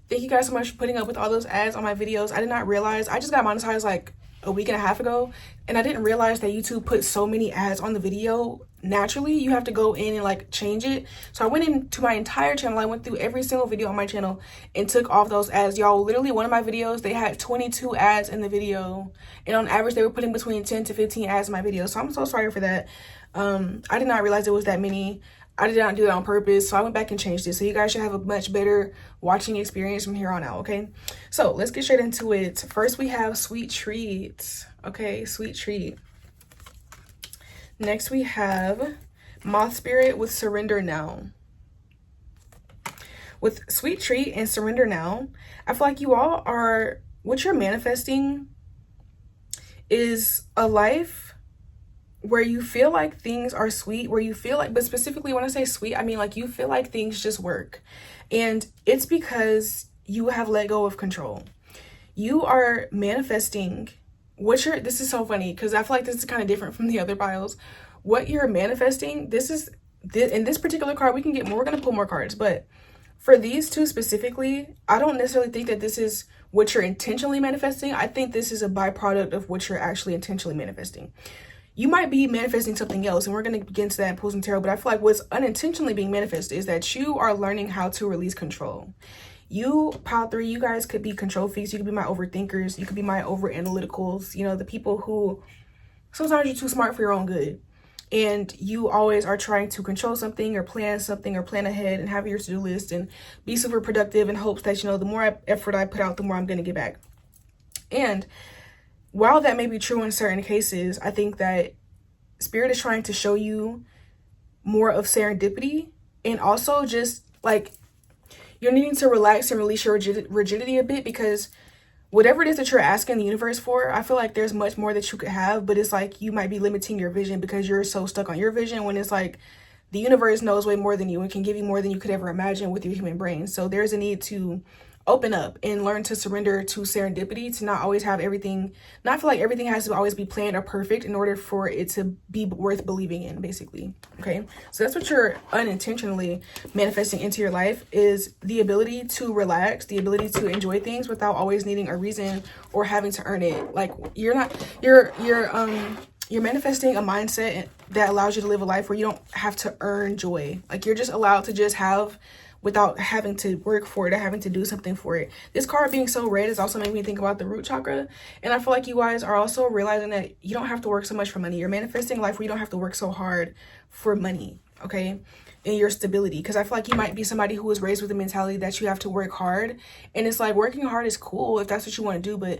Speaker 2: thank you guys so much for putting up with all those ads on my videos. I did not realize, I just got monetized like a week and a half ago, and I didn't realize that YouTube put so many ads on the video. Naturally, you have to go in and like change it. So I went into my entire channel. I went through every single video on my channel and took off those ads. Y'all, literally one of my videos, they had 22 ads in the video, and on average they were putting between 10 to 15 ads in my video. So I'm so sorry for that. I did not realize it was that many. I did not do that on purpose, so I went back and changed it. So you guys should have a much better watching experience from here on out, okay? So let's get straight into it. First, we have Sweet Treat, okay? Sweet Treat. Next, we have Moth Spirit with Surrender Now. With Sweet Treat and Surrender Now, I feel like you all are, what you're manifesting is a life where you feel like things are sweet, where you feel like, but specifically when I say sweet, I mean like you feel like things just work. And it's because you have let go of control. You are manifesting this is so funny because I feel like this is kind of different from the other piles. What you're manifesting, in this particular card, we can get more, we're going to pull more cards, but for these two specifically, I don't necessarily think that this is what you're intentionally manifesting. I think this is a byproduct of what you're actually intentionally manifesting. You might be manifesting something else, and we're going to get into that in pulls and tarot, but I feel like what's unintentionally being manifested is that you are learning how to release control. You, pile 3, you guys could be control freaks. You could be my overthinkers. You could be my over analyticals. You know, the people who sometimes you're too smart for your own good. And you always are trying to control something or plan ahead and have your to-do list and be super productive in hopes that, you know, the more effort I put out, the more I'm going to get back. And while that may be true in certain cases, I think that Spirit is trying to show you more of serendipity, and also just like you're needing to relax and release your rigidity a bit, because whatever it is that you're asking the universe for, I feel like there's much more that you could have, but it's like you might be limiting your vision because you're so stuck on your vision, when it's like the universe knows way more than you and can give you more than you could ever imagine with your human brain. So there's a need to open up and learn to surrender to serendipity, to not always have everything, not feel like everything has to always be planned or perfect in order for it to be worth believing in, basically. Okay, so that's what you're unintentionally manifesting into your life, is the ability to relax, the ability to enjoy things without always needing a reason or having to earn it. Like you're manifesting a mindset that allows you to live a life where you don't have to earn joy. Like you're just allowed to just have without having to work for it or having to do something for it. This card being so red is also making me think about the root chakra. And I feel like you guys are also realizing that you don't have to work so much for money. You're manifesting a life where you don't have to work so hard for money, okay? And your stability. Because I feel like you might be somebody who was raised with the mentality that you have to work hard. And it's like, working hard is cool if that's what you want to do, but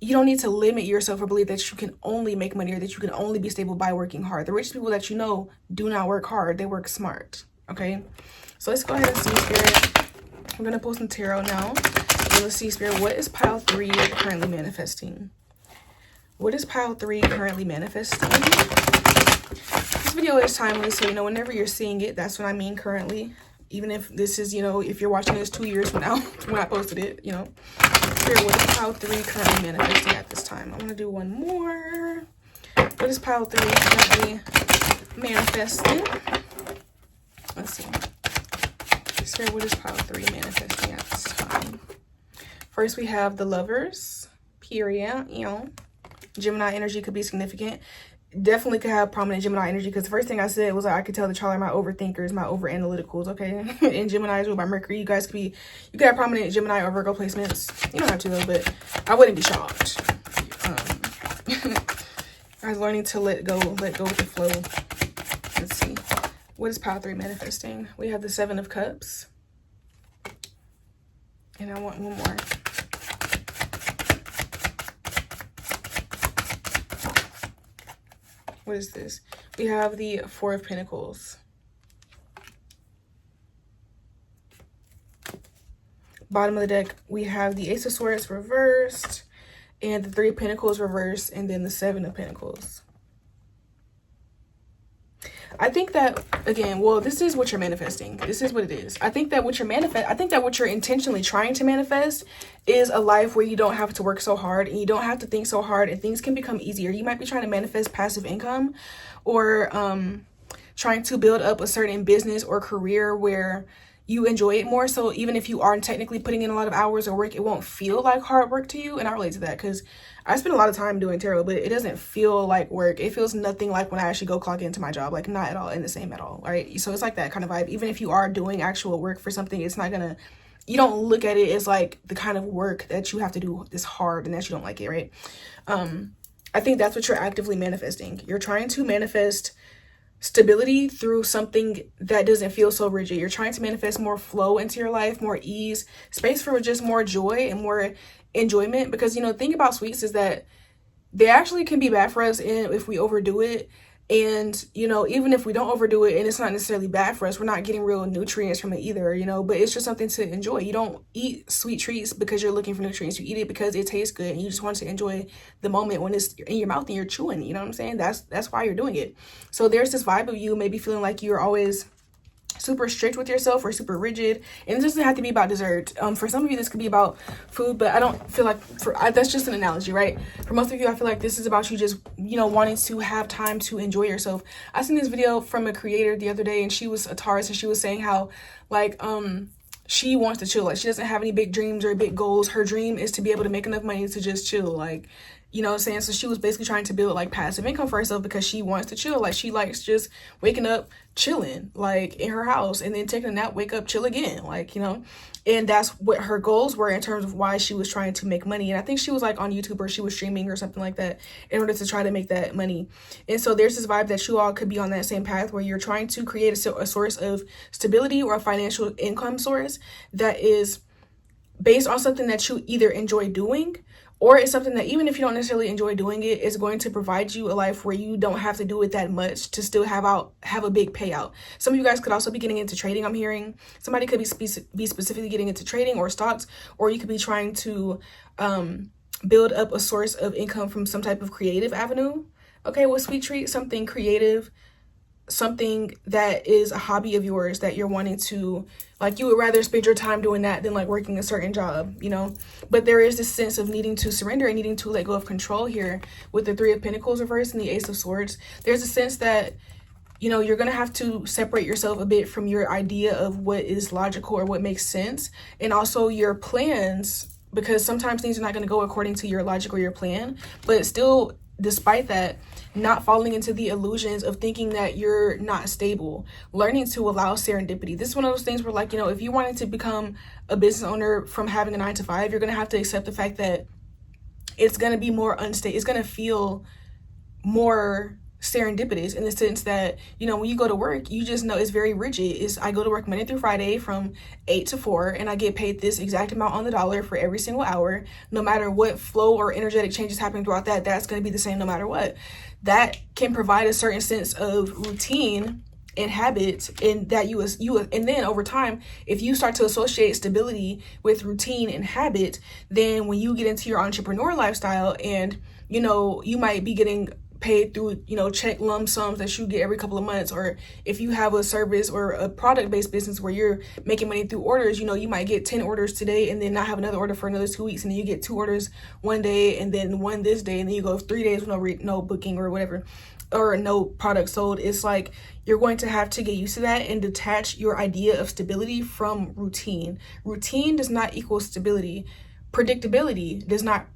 Speaker 2: you don't need to limit yourself or believe that you can only make money or that you can only be stable by working hard. The rich people that you know do not work hard. They work smart. Okay. So let's go ahead and see, Spirit. I'm going to pull some tarot now. And let's see, Spirit, what is pile 3 currently manifesting? What is pile 3 currently manifesting? This video is timely, so, you know, whenever you're seeing it, that's what I mean currently. Even if this is, you know, if you're watching this 2 years from now, when I posted it, you know. Spirit, what is pile 3 currently manifesting at this time? I'm going to do one more. What is pile 3 currently manifesting? Let's see. Spirit, what is pile 3 manifesting at this time? First, we have the Lovers, period, you know. Gemini energy could be significant. Definitely could have prominent Gemini energy, because the first thing I said was like, I could tell that y'all are my overthinkers, my over analyticals, okay? And Gemini's with my Mercury, you guys could be, you could have prominent Gemini or Virgo placements. You don't have to though, but I wouldn't be shocked. I was learning to let go with the flow. Let's see. What is pile 3 manifesting? We have the 7 of Cups. And I want one more. What is this? We have the 4 of Pentacles. Bottom of the deck, we have the Ace of Swords reversed, and the 3 of Pentacles reversed, and then the 7 of Pentacles. I think that, again, well, this is what you're manifesting. This is what it is. I think that what you're intentionally trying to manifest is a life where you don't have to work so hard and you don't have to think so hard, and things can become easier. You might be trying to manifest passive income, or trying to build up a certain business or career where you enjoy it more. So even if you aren't technically putting in a lot of hours or work, it won't feel like hard work to you. And I relate to that because I spend a lot of time doing tarot, but it doesn't feel like work. It feels nothing like when I actually go clock into my job, like not at all in the same at all, right? So it's like that kind of vibe. Even if you are doing actual work for something, it's not gonna, you don't look at it as like the kind of work that you have to do this hard and that you don't like it, right? I think that's what you're actively manifesting. You're trying to manifest stability through something that doesn't feel so rigid. You're trying to manifest more flow into your life, more ease, space for just more joy and more enjoyment. Because, you know, the thing about sweets is that they actually can be bad for us if we overdo it. And, you know, even if we don't overdo it and it's not necessarily bad for us, we're not getting real nutrients from it either, you know, but it's just something to enjoy. You don't eat sweet treats because you're looking for nutrients. You eat it because it tastes good and you just want to enjoy the moment when it's in your mouth and you're chewing, you know what I'm saying? That's why you're doing it. So there's this vibe of you maybe feeling like you're always super strict with yourself or super rigid, and it doesn't have to be about dessert. For some of you this could be about food, but I don't feel like that's just an analogy, right? For most of you, I feel like this is about you just, you know, wanting to have time to enjoy yourself. I seen this video from a creator the other day, and she was a Taurus, and she was saying how like she wants to chill. Like, she doesn't have any big dreams or big goals. Her dream is to be able to make enough money to just chill, like, you know what I'm saying? So she was basically trying to build like passive income for herself because she wants to chill. Like, she likes just waking up, chilling, like in her house, and then taking a nap, wake up, chill again, like, you know. And that's what her goals were in terms of why she was trying to make money. And I think she was like on YouTube or she was streaming or something like that in order to try to make that money. And so there's this vibe that you all could be on that same path where you're trying to create a source of stability or a financial income source that is based on something that you either enjoy doing, or it's something that even if you don't necessarily enjoy doing it, is going to provide you a life where you don't have to do it that much to still have a big payout. Some of you guys could also be getting into trading, I'm hearing. Somebody could be specifically getting into trading or stocks, or you could be trying to build up a source of income from some type of creative avenue. Okay, well, sweet treat, something creative, something that is a hobby of yours that you're wanting to, like, you would rather spend your time doing that than like working a certain job, you know. But there is this sense of needing to surrender and needing to let go of control here with the 3 of Pentacles reversed and the Ace of Swords. There's a sense that, you know, you're gonna have to separate yourself a bit from your idea of what is logical or what makes sense, and also your plans, because sometimes things are not going to go according to your logic or your plan. But still, despite that, not falling into the illusions of thinking that you're not stable, learning to allow serendipity. This is one of those things where, like, you know, if you wanted to become a business owner from having a 9-to-5, you're going to have to accept the fact that it's going to be more unstable. It's going to feel more serendipitous in the sense that, you know, when you go to work, you just know it's very rigid. I go to work Monday through Friday from 8 to 4, and I get paid this exact amount on the dollar for every single hour. No matter what flow or energetic changes happening throughout that, that's going to be the same no matter what. That can provide a certain sense of routine and habits, and that you and then over time, if you start to associate stability with routine and habit, then when you get into your entrepreneur lifestyle, and you know, you might be getting paid through, you know, check lump sums that you get every couple of months, or if you have a service or a product-based business where you're making money through orders, you know, you might get 10 orders today and then not have another order for another 2 weeks, and then you get 2 orders one day and then one this day, and then you go 3 days with no booking or whatever, or no product sold. It's like you're going to have to get used to that and detach your idea of stability from routine. Routine does not equal stability. Predictability does not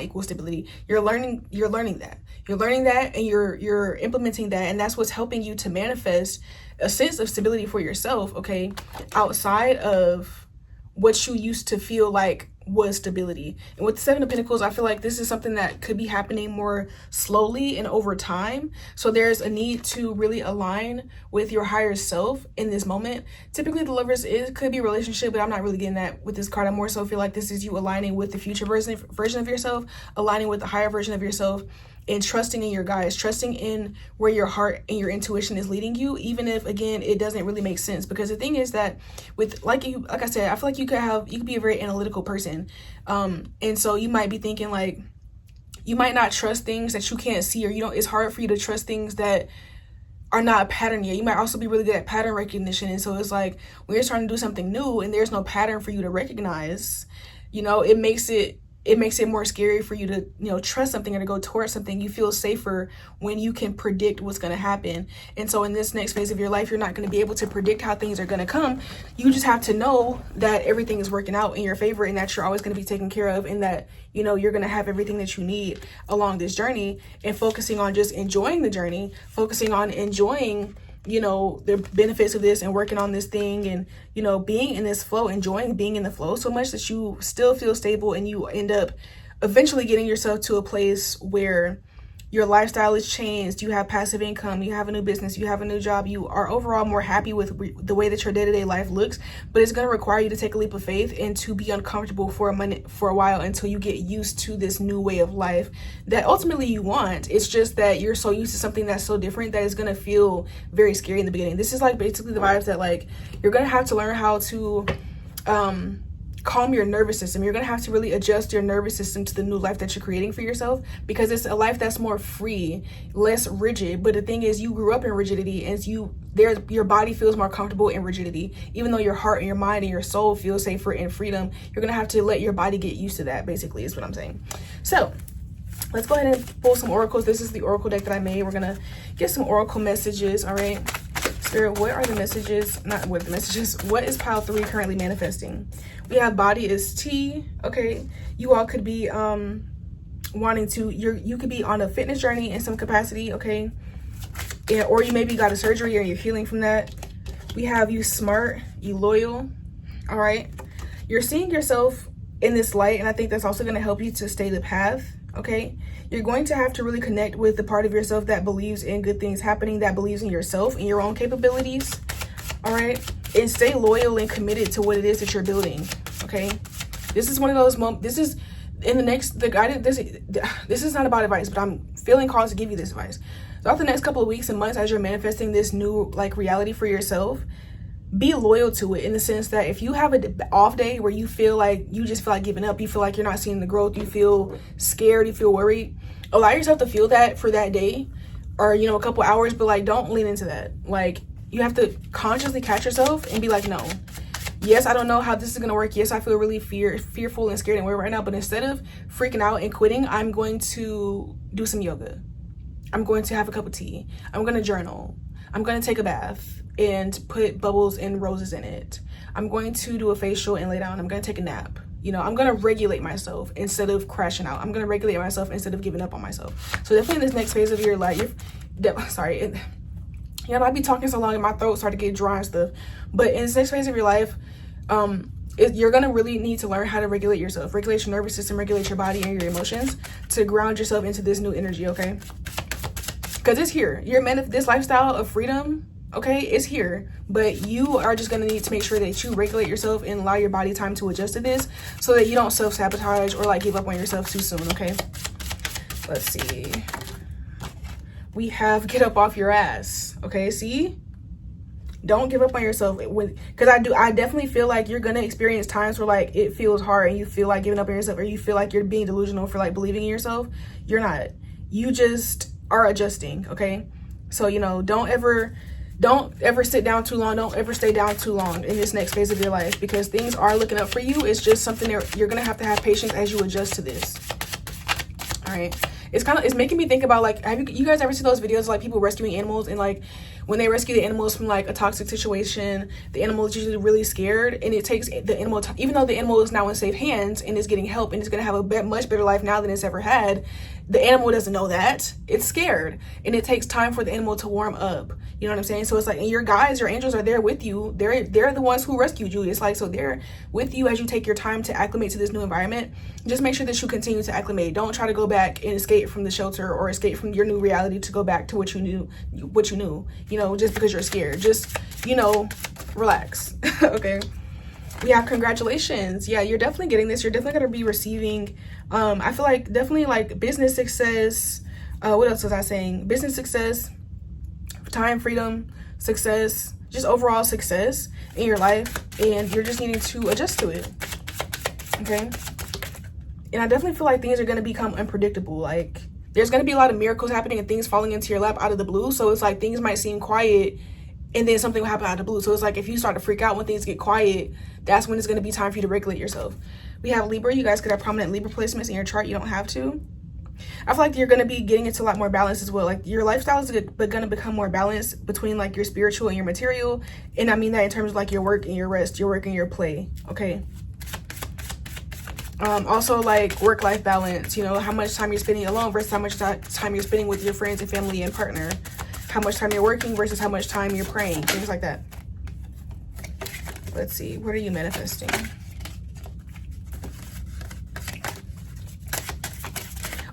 Speaker 2: equal stability. You're learning that. You're learning that, and you're implementing that, and that's what's helping you to manifest a sense of stability for yourself, okay? Outside of what you used to feel like was stability. And with the 7 of Pentacles, I feel like this is something that could be happening more slowly and over time. So there's a need to really align with your higher self in this moment. Typically the Lovers, it could be a relationship, but I'm not really getting that with this card. I more so feel like this is you aligning with the future version of yourself, aligning with the higher version of yourself, and trusting in your guides, trusting in where your heart and your intuition is leading you, even if, again, it doesn't really make sense. Because the thing is that with, like I said, I feel like you could be a very analytical person. And so you might be thinking like, you might not trust things that you can't see, or, you know, it's hard for you to trust things that are not a pattern yet. You might also be really good at pattern recognition. And so it's like, when you're trying to do something new and there's no pattern for you to recognize, you know, it makes it more scary for you to, you know, trust something or to go towards something. You feel safer when you can predict what's going to happen. And so in this next phase of your life, you're not going to be able to predict how things are going to come. You just have to know that everything is working out in your favor, and that you're always going to be taken care of, and that, you know, you're going to have everything that you need along this journey, and focusing on just enjoying the journey, focusing on enjoying, you know, the benefits of this, and working on this thing, and, you know, being in this flow, enjoying being in the flow so much that you still feel stable, and you end up eventually getting yourself to a place where your lifestyle is changed, you have passive income, you have a new business, you have a new job, you are overall more happy with the way that your day-to-day life looks. But it's going to require you to take a leap of faith and to be uncomfortable for a while, until you get used to this new way of life that ultimately you want. It's just that you're so used to something that's so different that it's going to feel very scary in the beginning. This is like basically the vibes that, like, you're going to have to learn how to calm your nervous system. You're gonna have to really adjust your nervous system to the new life that you're creating for yourself, because it's a life that's more free, less rigid. But the thing is, you grew up in rigidity, and your body feels more comfortable in rigidity, even though your heart and your mind and your soul feel safer in freedom. You're gonna have to let your body get used to that, basically, is what I'm saying. So let's go ahead and pull some oracles. This is the oracle deck that I made. We're gonna get some oracle messages. All right, Spirit, what are the messages? Not what are the messages. What is pile 3 currently manifesting? We have body is T. Okay, you all could be wanting to, you could be on a fitness journey in some capacity, okay? Yeah, or you maybe got a surgery and you're healing from that. We have you smart, you loyal. All right, you're seeing yourself in this light, and I think that's also going to help you to stay the path. Okay, you're going to have to really connect with the part of yourself that believes in good things happening, that believes in yourself and your own capabilities. All right, and stay loyal and committed to what it is that you're building. Okay, this is one of those moments. This is in the next, the guidance. This is not about advice, but I'm feeling called to give you this advice. Throughout the next couple of weeks and months, as you're manifesting this new like reality for yourself, be loyal to it, in the sense that if you have an off day where you feel like you just feel like giving up, you feel like you're not seeing the growth, you feel scared, you feel worried, allow yourself to feel that for that day, or, you know, a couple hours, but like, don't lean into that. Like, you have to consciously catch yourself and be like, no, yes, I don't know how this is gonna work. Yes, I feel really fearful and scared and worried right now, but instead of freaking out and quitting, I'm going to do some yoga. I'm going to have a cup of tea. I'm gonna journal. I'm gonna take a bath and put bubbles and roses in it. I'm going to do a facial and lay down. I'm gonna take a nap. You know, I'm gonna regulate myself instead of crashing out. I'm gonna regulate myself instead of giving up on myself. So definitely in this next phase of your life, you know, I'd be talking so long and my throat started to get dry and stuff. But in this next phase of your life, you're gonna really need to learn how to regulate yourself, regulate your nervous system, regulate your body and your emotions, to ground yourself into this new energy. Okay, because it's here. This lifestyle of freedom, okay, it's here, but you are just going to need to make sure that you regulate yourself and allow your body time to adjust to this so that you don't self-sabotage or like give up on yourself too soon. Okay, let's see. We have get up off your ass. Okay, see, don't give up on yourself, because I definitely feel like you're gonna experience times where like it feels hard and you feel like giving up on yourself, or you feel like you're being delusional for like believing in yourself. You're not. You just are adjusting. Okay, so you know, don't ever sit down too long. Don't ever stay down too long in this next phase of your life, because things are looking up for you. It's just something that you're gonna have to have patience as you adjust to this. All right, it's making me think about like, have you guys ever seen those videos of, like, people rescuing animals, and like when they rescue the animals from like a toxic situation, the animal is usually really scared, and it takes the animal even though the animal is now in safe hands and is getting help and is going to have a much better life now than it's ever had, the animal doesn't know that. It's scared, and it takes time for the animal to warm up. You know what I'm saying? So it's like, and your guides, your angels are there with you. They're the ones who rescued you. It's like, so they're with you as you take your time to acclimate to this new environment. Just make sure that you continue to acclimate. Don't try to go back and escape from the shelter or escape from your new reality to go back to what you knew, you know, just because you're scared. Just, you know, relax. Okay, we have congratulations. Yeah, you're definitely getting this. You're definitely going to be receiving I feel like definitely like business success. What else was I saying? Business success, time freedom, success, just overall success in your life, and you're just needing to adjust to it. Okay, and I definitely feel like things are going to become unpredictable. Like, there's going to be a lot of miracles happening and things falling into your lap out of the blue. So it's like things might seem quiet and then something will happen out of the blue. So it's like if you start to freak out when things get quiet, that's when it's going to be time for you to regulate yourself. We have Libra. You guys could have prominent Libra placements in your chart. You don't have to. I feel like you're going to be getting into a lot more balance as well. Like, your lifestyle is going to become more balanced between like your spiritual and your material. And I mean that in terms of like your work and your rest, your work and your play. Okay. Also like work-life balance, you know, how much time you're spending alone versus how much time you're spending with your friends and family and partner, how much time you're working versus how much time you're praying, things like that. Let's see, what are you manifesting?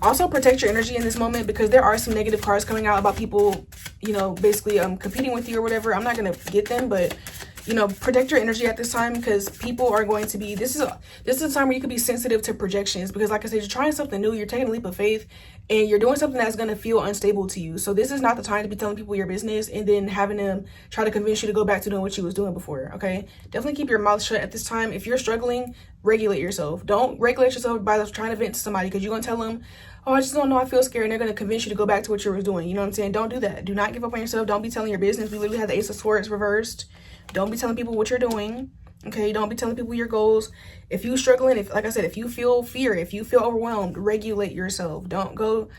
Speaker 2: Also protect your energy in this moment, because there are some negative cards coming out about people, you know, basically competing with you or whatever. I'm not gonna get them, but you know, protect your energy at this time, because people are going to be, this is a time where you could be sensitive to projections, because like I said, you're trying something new, you're taking a leap of faith, and you're doing something that's going to feel unstable to you. So this is not the time to be telling people your business and then having them try to convince you to go back to doing what you was doing before. Okay, definitely keep your mouth shut at this time. If you're struggling, regulate yourself. Don't regulate yourself by trying to vent to somebody, because you're going to tell them, oh, I just don't know, I feel scared, and they're going to convince you to go back to what you were doing. You know what I'm saying? Don't do that. Do not give up on yourself. Don't be telling your business. We literally have the Ace of Swords reversed. Don't be telling people what you're doing. Okay, don't be telling people your goals. If you're struggling, like I said, if you feel fear, if you feel overwhelmed, regulate yourself. Don't go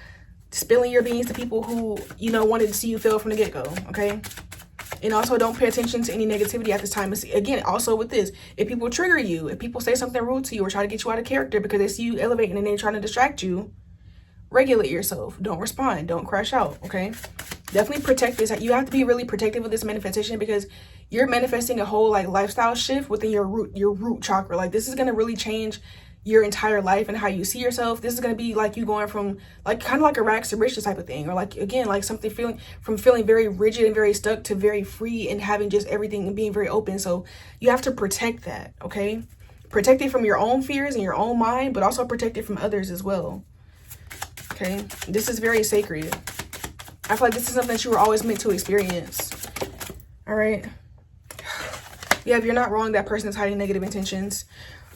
Speaker 2: spilling your beans to people who, you know, wanted to see you fail from the get-go. Okay, and also don't pay attention to any negativity at this time. Again, also with this, if people trigger you, if people say something rude to you or try to get you out of character because they see you elevating and they're trying to distract you, regulate yourself. Don't respond. Don't crash out. Okay, definitely protect this. You have to be really protective of this manifestation, because you're manifesting a whole like lifestyle shift within your root chakra. Like, this is going to really change your entire life and how you see yourself. This is going to be like you going from like kind of like a rags to riches type of thing, or like, again, like something feeling very rigid and very stuck to very free and having just everything and being very open. So you have to protect that. Okay, protect it from your own fears and your own mind, but also protect it from others as well. Okay, this is very sacred. I feel like this is something that you were always meant to experience. All right. Yeah, if you're not wrong, that person is hiding negative intentions.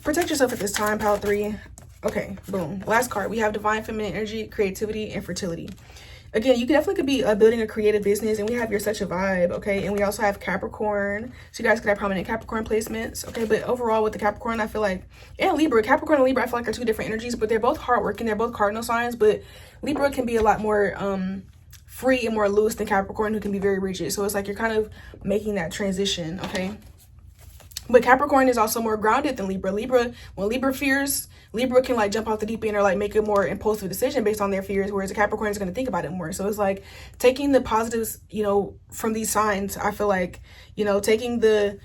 Speaker 2: Protect yourself at this time, pile 3. Okay, boom. Last card, we have divine feminine energy, creativity, and fertility. Again, you definitely could be building a creative business, and we have your such a vibe, okay? And we also have Capricorn, so you guys could have prominent Capricorn placements, okay? But overall, with the Capricorn, I feel like, and Libra, Capricorn and Libra, I feel like are two different energies, but they're both hardworking. They're both cardinal signs, but Libra can be a lot more free and more loose than Capricorn, who can be very rigid. So it's like you're kind of making that transition, okay? But Capricorn is also more grounded than Libra. When Libra fears, Libra can like jump off the deep end or like make a more impulsive decision based on their fears, whereas a Capricorn is going to think about it more. So it's like taking the positives, you know, from these signs. I feel like, you know, taking the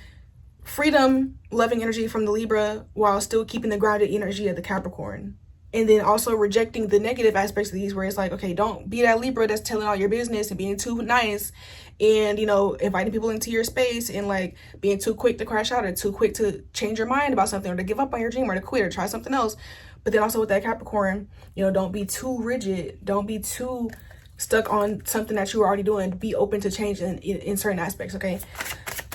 Speaker 2: freedom, loving energy from the Libra while still keeping the grounded energy of the Capricorn. And then also rejecting the negative aspects of these, where it's like, okay, don't be that Libra that's telling all your business and being too nice and, you know, inviting people into your space and like being too quick to crash out or too quick to change your mind about something or to give up on your dream or to quit or try something else. But then also with that Capricorn, you know, don't be too rigid. Don't be too stuck on something that you were already doing. Be open to change in certain aspects, okay?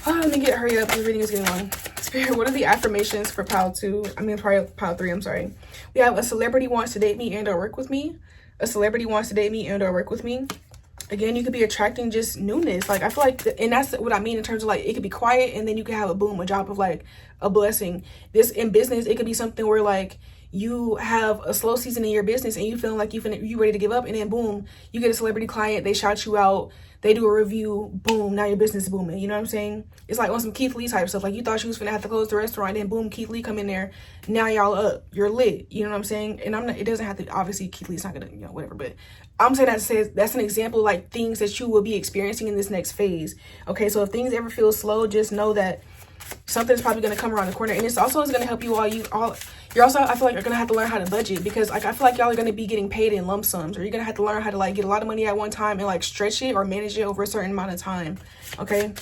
Speaker 2: Oh, let me hurry up. The reading is getting long. Spirit, what are the affirmations for pile 2? I mean, pile 3, I'm sorry. We have a celebrity wants to date me and or work with me. A celebrity wants to date me and or work with me. Again, you could be attracting just newness. Like, I feel like, and that's what I mean in terms of like, it could be quiet and then you can have a boom, a drop of like a blessing. This in business, it could be something where like you have a slow season in your business and you feeling like you ready to give up, and then boom, you get a celebrity client, they shout you out, they do a review, boom, now your business is booming. You know what I'm saying? It's like on some Keith Lee type stuff. Like, you thought you was gonna have to close the restaurant, and then boom, Keith Lee come in there, now y'all up, you're lit. You know what I'm saying? And I'm not, it doesn't have to, obviously Keith Lee's not gonna, you know, whatever, but I'm saying that's an example of like things that you will be experiencing in this next phase. Okay, so if things ever feel slow, just know that something's probably going to come around the corner. And it's also is going to help you you're also, I feel like, you're going to have to learn how to budget, because like I feel like y'all are going to be getting paid in lump sums, or you're going to have to learn how to like get a lot of money at one time and like stretch it or manage it over a certain amount of time. Okay,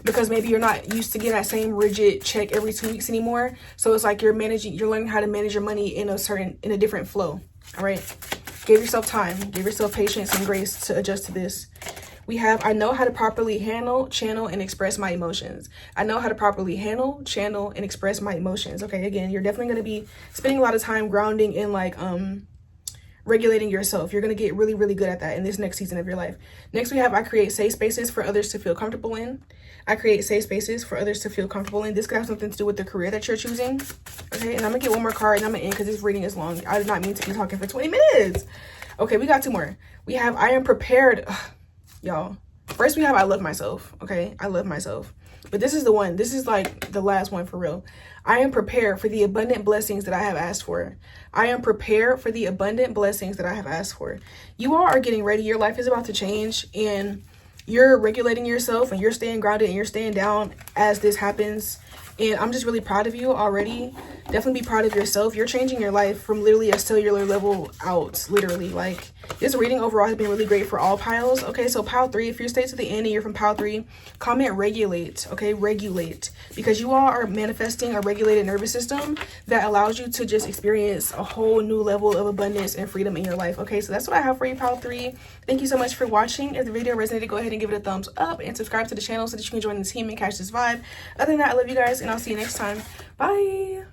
Speaker 2: because maybe you're not used to getting that same rigid check every 2 weeks anymore. So it's like you're learning how to manage your money in a different flow. All right, give yourself time, give yourself patience and grace to adjust to this. We have, I know how to properly handle, channel, and express my emotions. I know how to properly handle, channel, and express my emotions. Okay, again, you're definitely going to be spending a lot of time grounding and like regulating yourself. You're going to get really, really good at that in this next season of your life. Next, we have, I create safe spaces for others to feel comfortable in. I create safe spaces for others to feel comfortable in. This could have something to do with the career that you're choosing. Okay, and I'm going to get one more card and I'm going to end because this reading is long. I did not mean to be talking for 20 minutes. Okay, we got 2 more. We have, I am prepared. Y'all, first we have, I love myself. Okay, I love myself. But this is the one. This is like the last one for real. I am prepared for the abundant blessings that I have asked for. I am prepared for the abundant blessings that I have asked for. You all are getting ready. Your life is about to change, and you're regulating yourself, and you're staying grounded, and you're staying down as this happens. And I'm just really proud of you already. Definitely be proud of yourself. You're changing your life from literally a cellular level out, literally. Like, this reading overall has been really great for all piles. Okay, so pile 3, if you're stayed to the end and you're from pile 3, comment regulate. Okay, regulate. Because you all are manifesting a regulated nervous system that allows you to just experience a whole new level of abundance and freedom in your life. Okay, so that's what I have for you, pile 3. Thank you so much for watching. If the video resonated, go ahead and give it a thumbs up and subscribe to the channel so that you can join the team and catch this vibe. Other than that, I love you guys, and I'll see you next time. Bye.